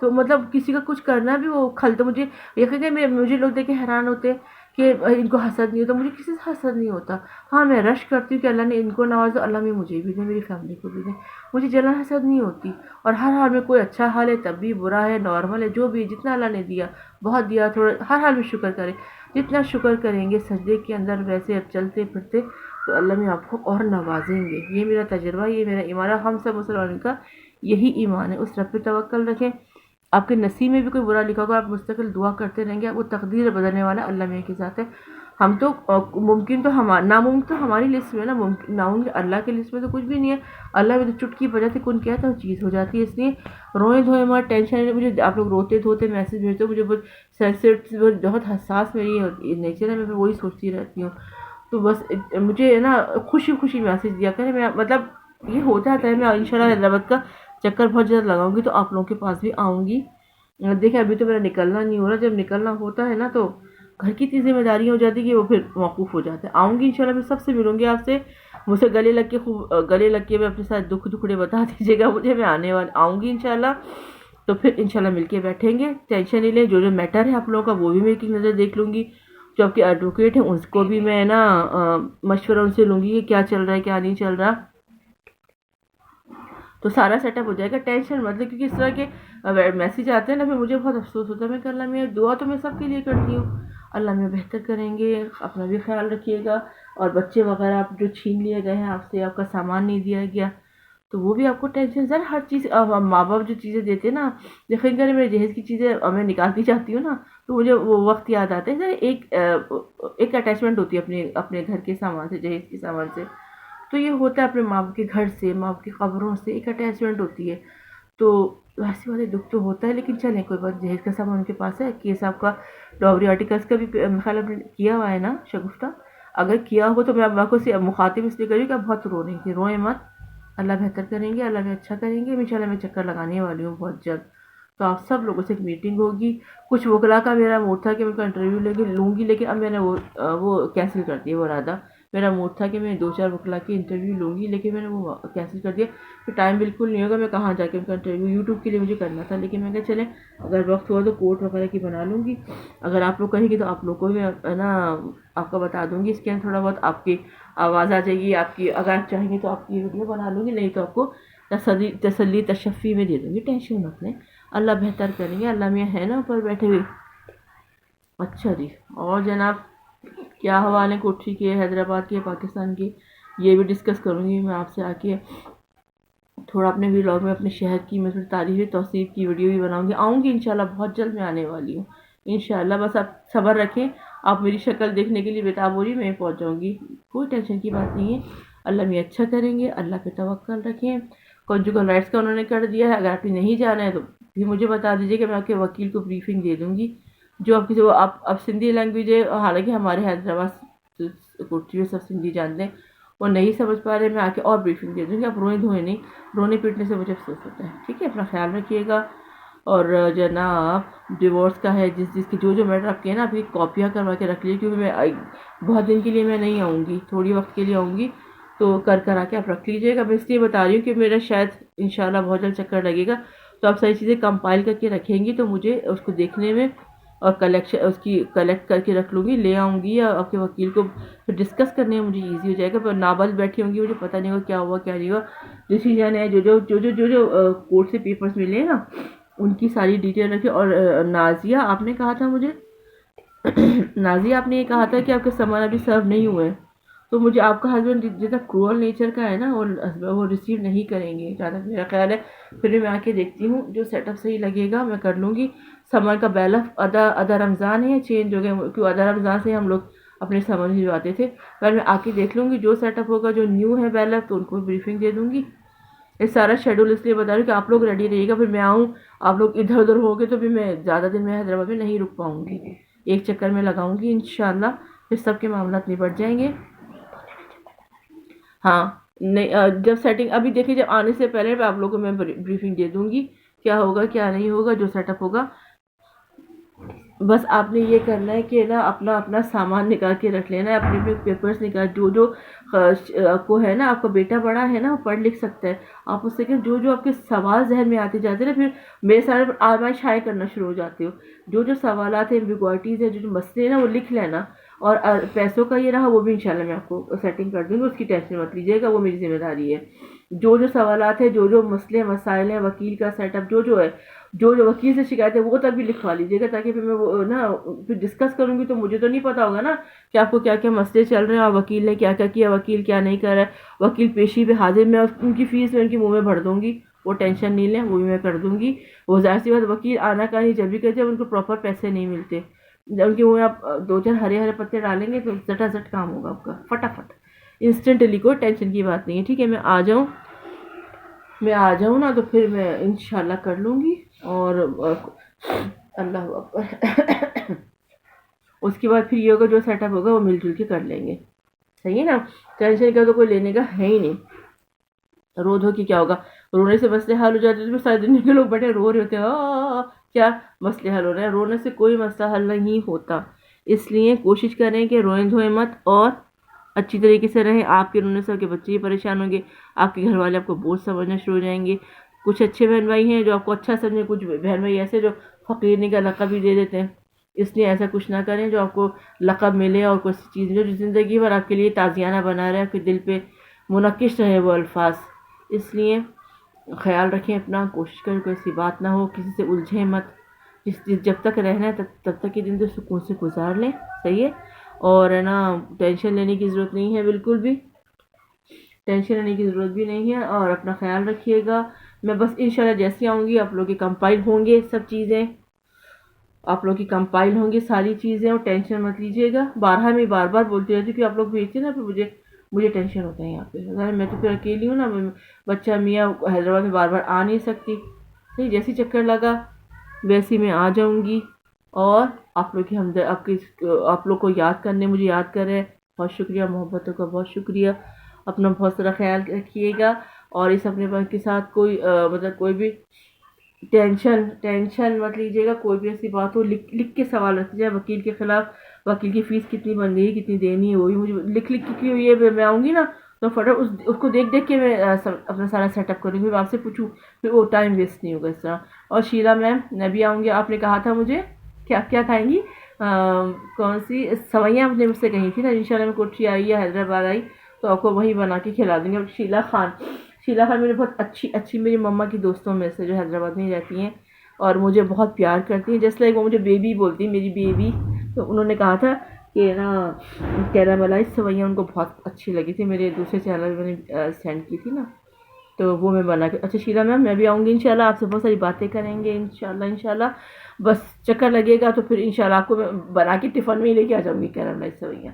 تو مطلب کسی کا کچھ کرنا بھی وہ کھلتا. مجھے یقین ہے، مجھے لوگ دیکھ کے حیران ہوتے ہیں کہ ان کو حسد نہیں ہوتا. مجھے کسی سے حسد نہیں ہوتا. ہاں میں رش کرتی ہوں کہ اللہ نے ان کو نواز دو، اللہ میں مجھے بھی دے، میری فیملی کو بھی دے. مجھے جلن حسد نہیں ہوتی. اور ہر حال میں کوئی اچھا حال ہے تب بھی، برا ہے نارمل ہے، جو بھی جتنا اللہ نے دیا، بہت دیا تھوڑا، ہر حال میں شکر کریں. جتنا شکر کریں گے سجدے کے اندر، ویسے اب چلتے پھرتے، تو اللہ میں آپ کو اور نوازیں گے. یہ میرا تجربہ، یہ میرا ایمان ہے. ہم سب مسلمانوں کا یہی ایمان ہے. اس رب پہ توکل رکھیں. آپ کے نصیب میں بھی کوئی برا لکھا ہوگا، آپ مستقل دعا کرتے رہیں گے. وہ تقدیر بدلنے والا اللہ میں کے ذات ہے. ہم تو ممکن تو ناممکن تو ہماری لسٹ میں نا، ناممکن اللہ کے لسٹ میں تو کچھ بھی نہیں ہے. اللہ میں تو چٹکی بجا سے کن کہتا ہے چیز ہو جاتی ہے. اس لیے روئیں دھوئیں مت، ٹینشن. مجھے آپ لوگ روتے دھوتے میسج بھیجتے ہو، مجھے بہت سینسیٹیو، بہت حساس میری نیچر ہے. میں وہی سوچتی رہتی ہوں. تو بس مجھے نا خوشی خوشی میسج دیا کریں. میں مطلب یہ ہو جاتا ہے. میں انشاءاللہ حیدرآباد کا چکر بہت جلد لگاؤں گی تو آپ لوگوں کے پاس بھی آؤں گی. دیکھیں ابھی تو میرا نکلنا نہیں ہو رہا. جب نکلنا ہوتا ہے نا تو گھر کی اتنی ذمہ داریاں ہو جاتی کہ وہ پھر موقوف ہو جاتے ہیں. آؤں گی انشاءاللہ. میں سب سے ملوں گی. آپ سے مجھ سے گلے لگ کے میں اپنے ساتھ دکھ دکھڑے بتا دیجیے گا مجھے. میں آؤں گی انشاءاللہ. تو پھر انشاءاللہ مل کے بیٹھیں گے. ٹینشن نہیں لیں. جو میٹر ہے آپ لوگوں کا وہ بھی میں ایک نظر دیکھ لوں گی. جو آپ کے ایڈوکیٹ ہیں اس کو بھی میں نا مشورہ ان سے لوں گی کہ کیا چل رہا ہے کیا نہیں چل رہا. تو سارا سیٹ اپ ہو جائے گا. ٹینشن مطلب کیونکہ اس طرح کے میسیج آتے ہیں نا، پھر مجھے بہت افسوس ہوتا ہے. میں کہ اللہ میں دعا تو میں سب کے لیے کرتی ہوں، اللہ میں بہتر کریں گے. اپنا بھی خیال رکھیے گا. اور بچے وغیرہ آپ جو چھین لیے گئے ہیں آپ سے، آپ کا سامان نہیں دیا گیا، تو وہ بھی آپ کو ٹینشن. سر ہر چیز ماں باپ جو چیزیں دیتے ہیں نا، یقین کریں میرے جہیز کی چیزیں میں نکالتی جاتی ہوں نا، تو مجھے وہ وقت یاد آتا ہے. سر ایک اٹیچمنٹ ہوتی ہے اپنے گھر کے سامان سے، جہیز کے سامان سے. تو یہ ہوتا ہے اپنے ماں باپ کے گھر سے، ماں باپ کی قبروں سے ایک اٹیچمنٹ ہوتی ہے. تو ویسے والے دکھ تو ہوتا ہے، لیکن چلیں کوئی بات، جہیز کا سامان ان کے پاس ہے، کیس آپ کا ڈاوری آرٹیکلس کا بھی میرے خیال آپ نے کیا ہوا ہے نا شگفتہ؟ اگر کیا ہوگا تو میں آپ کو مخاطب اس لیے کر رہی ہوں کہ آپ بہت رو رہی تھی، روئیں مت، اللہ بہتر کریں گے، اللہ میں اچھا کریں گے، انشاءاللہ میں چکر لگانے والی ہوں بہت جلد، تو آپ سب لوگوں سے ایک میٹنگ ہوگی۔ کچھ وکلا کا میرا موڈ تھا کہ میں ان کا انٹرویو لوں گی، لیکن اب میں نے وہ کینسل کر دیا، وہ ارادہ میرا موڈ تھا کہ میں 2-4 وکلا کی انٹرویو لوں گی، لیکن میں نے وہ کینسل کر دیا، پھر ٹائم بالکل نہیں ہوگا، میں کہاں جا کے ان کا انٹرویو، یوٹیوب کے لیے مجھے کرنا تھا، لیکن میں کہا چلیں اگر وقت ہوا تو کورٹ وغیرہ کی بنا لوں گی، اگر آپ لوگ کہیں گے تو آپ لوگ کو بھی نا آپ کا بتا دوں گی، اس کے اندر تھوڑا بہت آپ کی آواز آ جائے گی، آپ کی اگر آپ چاہیں گے تو آپ کی ویڈیو بنا لوں گی، نہیں تو آپ کو تسلی تشفی میں دے دوں گی، ٹینشن مت لیں، اللہ بہتر کریں گے، اللہ میاں ہے نا اوپر بیٹھے ہوئے۔ اچھا جی، اور جناب کیا حوال ہے کوٹھی کے، حیدرآباد کے، پاکستان کے، یہ بھی ڈسکس کروں گی میں آپ سے آ کے، تھوڑا اپنے ولاگ میں اپنے شہر کی میں تھوڑی تعریف توصیف کی ویڈیو بھی بناؤں گی، آؤں گی انشاءاللہ، بہت جلد میں آنے والی ہوں انشاءاللہ، بس آپ صبر رکھیں، آپ میری شکل دیکھنے کے لیے بےتاب ہو رہی، میں پہنچ جاؤں گی، کوئی ٹینشن کی بات نہیں ہے، اللہ میں اچھا کریں گے، اللہ پہ توکل رکھیں، کنجوگل رائٹس کا انہوں نے کر دیا ہے، اگر آپ نے نہیں جانا ہے تو بھی مجھے بتا دیجیے کہ میں آپ کے وکیل کو بریفنگ دے دوں گی، جو آپ کی جو آپ اب سندھی لینگویج ہے، حالانکہ ہمارے حیدرآباد کوٹھی میں سب سندھی جانتے ہیں، وہ نہیں سمجھ پا رہے، میں آ کے اور بریفنگ دے دوں گی، آپ روئیں دھوئیں نہیں، رونے پیٹنے سے مجھے افسوس ہوتا ہے، ٹھیک ہے، اپنا خیال رکھیے گا، اور جناب ڈیورس کا ہے، جس کی جو میٹر آپ کے نا، آپ کی کاپیاں کروا کے رکھ لیجیے، کیونکہ میں بہت دن کے لیے میں نہیں آؤں گی، تھوڑی وقت کے لیے آؤں گی، تو کر آ کے آپ رکھ لیجیے گا، میں اس لیے بتا رہی ہوں کہ میرا شاید انشاءاللہ بہت جلد چکر لگے گا، تو آپ ساری چیزیں کمپائل کر کے رکھیں گی تو مجھے اس کو دیکھنے میں اور اس کی کلیکٹ کر کے رکھ لوں گی، لے آؤں گی، یا آپ کے وکیل کو پھر ڈسکس کرنے میں مجھے ایزی ہو جائے گا، پر نابل بیٹھی ہوں گی، مجھے پتہ نہیں ہوگا کیا ہوا کیا نہیں ہوا، ڈیسیژن ہے، جو کورٹ سے پیپرز ملے نا ان کی ساری ڈیٹیل رکھے، اور نازیہ آپ نے کہا تھا مجھے نازیہ آپ نے یہ کہا تھا کہ آپ کے سامان ابھی سرو نہیں ہوئے ہیں، تو مجھے آپ کا ہسبینڈ جتنا کرول نیچر کا ہے نا، وہ ریسیو نہیں کریں گے جہاں تک میرا خیال ہے، پھر میں آ کے دیکھتی ہوں، جو سیٹ اپ صحیح لگے گا میں کر لوں گی، سامان کا بیلف ادا رمضان ہے، چینج ہو گیا، کیوں ادا رمضان سے ہم لوگ اپنے سامان بھجواتے تھے، پر میں آ کے دیکھ لوں گی، جو سیٹ اپ ہوگا جو نیو ہے بیلف تو ان کو بریفنگ دے دوں گی، یہ سارا شیڈول اس لیے بتا رہی ہوں کہ آپ لوگ ریڈی رہیے گا، پھر میں آؤں آپ لوگ ادھر ادھر ہو گے تو پھر میں زیادہ دن میں حیدرآباد میں نہیں رک پاؤں گی، ایک چکر میں لگاؤں گی انشاءاللہ، پھر سب کے معاملات نپٹ جائیں گے۔ ہاں نہیں جب سیٹنگ ابھی دیکھیں، جب آنے سے پہلے آپ لوگوں کو میں بریفنگ دے دوں گی، کیا ہوگا کیا نہیں ہوگا، جو سیٹ اپ ہوگا، بس آپ نے یہ کرنا ہے کہ نا اپنا سامان نکال کے رکھ لینا ہے، اپنے پیپرز نکال، جو آپ کو ہے نا، آپ کا بیٹا بڑا ہے نا، وہ پڑھ لکھ سکتا ہے، آپ اس سے کہ جو آپ کے سوال ذہن میں آتے جاتے ہیں نا، پھر میرے سارے آزمائش ہائے کرنا شروع ہو جاتے ہو، جو سوالات ہیں، ایمبیگوئٹیز ہیں، جو مسئلے ہیں نا، وہ لکھ لینا، اور پیسوں کا یہ رہا وہ بھی انشاءاللہ میں آپ کو سیٹنگ کر دوں گی، اس کی ٹینشن مت لیجیے گا، وہ میری ذمہ داری ہے، جو سوالات ہیں، جو مسئلے مسائل ہیں، وکیل کا سیٹ اپ جو ہے، جو وکیل سے شکایت ہے وہ تک بھی لکھوا لیجیے گا، تاکہ پھر میں وہ نا پھر ڈسکس کروں گی تو مجھے تو نہیں پتا ہوگا نا کہ آپ کو کیا کیا مسئلے چل رہے ہیں، اور وکیل نے کیا کیا کیا، وکیل کیا نہیں کر رہا ہے، وکیل پیشی پہ حاضر، میں ان کی فیس میں ان کے منہ میں بھر دوں گی، وہ ٹینشن نہیں لیں، وہ بھی میں کر دوں گی، وہ ظاہر سی بات، وکیل آنا کا نہیں جب بھی کہتے ہیں ان کو پراپر پیسے نہیں ملتے، جب ان کے منہ میں آپ 2-4 ہرے ہرے پتے ڈالیں گے تو زٹا زٹ کام ہوگا آپ کا، فٹافٹ انسٹنٹلی، کوئی ٹینشن کی بات نہیں ہے، ٹھیک ہے، میں آ جاؤں نا تو پھر میں انشاءاللہ کر لوں گی، اور اللہ اکبر اس کے بعد پھر یہ ہوگا جو سیٹ اپ ہوگا وہ مل جل کے کر لیں گے، صحیح ہے نا، ٹینشن کا تو کوئی لینے کا ہے ہی نہیں، رو دھو کے کیا ہوگا، رونے سے مسئلے حل ہو جاتے ہیں، سارے دنیا کے لوگ بیٹھے رو رہے ہوتے ہیں، کیا مسئلے حل ہو رہے ہیں، رونے سے کوئی مسئلہ حل نہیں ہوتا، اس لیے کوشش کریں کہ روئیں دھوئیں مت، اور اچھی طریقے سے رہیں، آپ کے رونے سے آپ کے بچے بھی پریشان ہوں گے، آپ کے گھر والے آپ کو بوجھ سمجھنا شروع ہو جائیں گے، کچھ اچھے بہن بھائی ہیں جو آپ کو اچھا سمجھیں، کچھ بہن بھائی ایسے جو فقیرنی کا لقب بھی دے دیتے ہیں، اس لیے ایسا کچھ نہ کریں جو آپ کو لقب ملے اور کوئی چیز ملے جو زندگی بھر آپ کے لیے تازیانہ بنا رہے، آپ کے دل پہ منعکس رہے وہ الفاظ، اس لیے خیال رکھیں اپنا، کوشش کریں کوئی ایسی بات نہ ہو، کسی سے الجھیں مت، جب تک رہنا ہے تب تک یہ دن تو سکون سے گزار لیں، صحیح ہے، اور ہے نا ٹینشن لینے کی ضرورت نہیں ہے، بالکل بھی ٹینشن لینے کی ضرورت بھی نہیں ہے، اور اپنا خیال رکھیے گا، میں بس انشاءاللہ جیسے آؤں گی آپ لوگ کی کمپائل ہوں گے سب چیزیں، آپ لوگ کی کمپائل ہوں گی ساری چیزیں، اور ٹینشن مت لیجیے گا، میں بار بار بولتی رہتی ہوں کہ آپ لوگ بھیجتے نا، پھر مجھے ٹینشن ہوتا ہے یہاں پہ، میں تو پھر اکیلی ہوں نا، بچہ میاں حیدرآباد میں بار بار آ نہیں سکتی، صحیح، جیسی چکر لگا ویسی میں آ جاؤں گی، اور آپ لوگ کی آپ لوگ کو یاد کرنے مجھے یاد کر رہے ہیں، بہت شکریہ، محبتوں کا بہت شکریہ. اپنا بہت سارا خیال رکھیے گا، اور اس اپنے بھائی کے ساتھ کوئی مطلب کوئی بھی ٹینشن مت لیجیے گا. کوئی بھی ایسی بات ہو لکھ کے سوال رکھ جائے وکیل کے خلاف. وکیل کی فیس کتنی بن گئی، کتنی دینی ہے، وہی مجھے لکھ کے یہ میں آؤں گی نا تو فٹافٹ اس کو دیکھ کے میں اپنا سارا سیٹ اپ کروں گی. میں آپ سے پوچھوں پھر وہ ٹائم ویسٹ نہیں ہوگا اس طرح. اور شیلا میم میں بھی آؤں گی. آپ نے کہا تھا مجھے کیا کیا کھائیں گی، کون سی سوئیاں آپ نے مجھ سے کہی تھی نا. انشاءاللہ میں کوٹھی آئی یا حیدرآباد آئی تو آپ کو وہی بنا کے کھلا دیں گے. شیلا خان میری بہت اچھی میری مما کی دوستوں میں سے جو حیدرآباد میں رہتی ہیں اور مجھے بہت پیار کرتی ہیں. جیسے لائک وہ مجھے بیبی بولتی ہیں، میری بیبی. تو انہوں نے کہا تھا کہ نا کیراملائز سوئیاں ان کو بہت اچھی لگی تھی. میرے دوسرے چینل میں نے سینڈ کی تھی نا تو وہ میں بنا کے. اچھا شیلا میم میں بھی آؤں گی انشاءاللہ، آپ سے بہت ساری باتیں کریں گے انشاءاللہ. بس چکر لگے گا تو پھر انشاءاللہ آپ کو میں بنا کے ٹفن میں ہی لے کے آ جاؤں گی کیراملائز سوئیاں.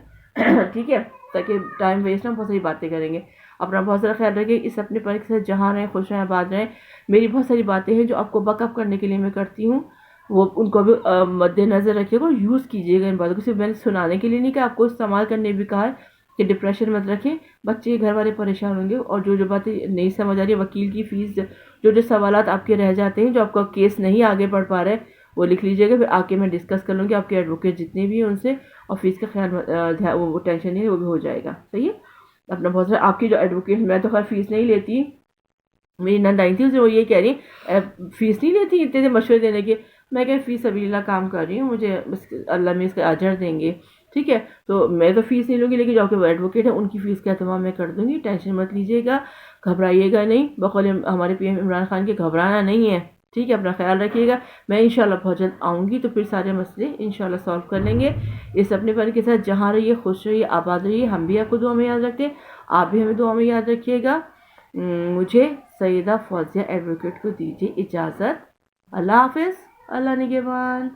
ٹھیک ہے، تاکہ ٹائم ویسٹ نہ، بہت ساری باتیں کریں گے. اپنا بہت سارا خیال رکھیں، اس اپنے پر کے ساتھ جہاں رہیں، خوش رہیں، آباد رہیں. میری بہت ساری باتیں ہیں جو آپ کو بک اپ کرنے کے لیے میں کرتی ہوں، وہ ان کو بھی مد نظر رکھیے گا اور یوز کیجیے گا ان باتوں کو. صرف میں نے سنانے کے لیے نہیں کہا، آپ کو استعمال کرنے بھی کہا ہے کہ ڈپریشن مت رکھیں. بچے گھر والے پریشان ہوں گے، اور جو باتیں نہیں سمجھ آ رہی ہے، وکیل کی فیس، جو سوالات آپ کے رہ جاتے ہیں، جو آپ کا کیس نہیں آگے بڑھ پا رہے وہ لکھ لیجیے گا. پھر آ کے میں ڈسکس کر لوں گی. آپ کے ایڈوکیٹ جتنے بھی ہیں ان سے، اور فیس کا خیال وہ ٹینشن نہیں ہے، وہ بھی ہو جائے گا. صحیح ہے. اپنا بہت سارا آپ کی جو ایڈوکیٹ، میں تو خیر فیس نہیں لیتی. میری نند آئی تھی وہ یہ کہہ رہی فیس نہیں لیتی اتنے سے مشورے دینے کے. میں کہ فیس سبیل اللہ کام کر رہی ہوں، مجھے بس اللہ میں اس کا اجر دیں گے. ٹھیک ہے، تو میں تو فیس نہیں لوں گی، لیکن جو آپ کے ایڈوکیٹ ہیں ان کی فیس کا اہتمام میں کر دوں گی. ٹینشن مت لیجیے گا، گھبرائیے گا نہیں. بقول ہمارے پی ایم عمران خان کے گھبرانا نہیں ہے. ٹھیک ہے، اپنا خیال رکھیے گا. میں انشاءاللہ بہت جلد آؤں گی تو پھر سارے مسئلے انشاءاللہ سالو کر لیں گے. اس اپنے پر کے ساتھ جہاں رہیے، خوش رہیے، آباد رہیے. ہم بھی آپ کو دعا میں یاد رکھتے ہیں، آپ بھی ہمیں دعا میں یاد رکھیے گا. مجھے سیدہ فوزیہ ایڈوکیٹ کو دیجیے اجازت. اللہ حافظ، اللہ نگہبان.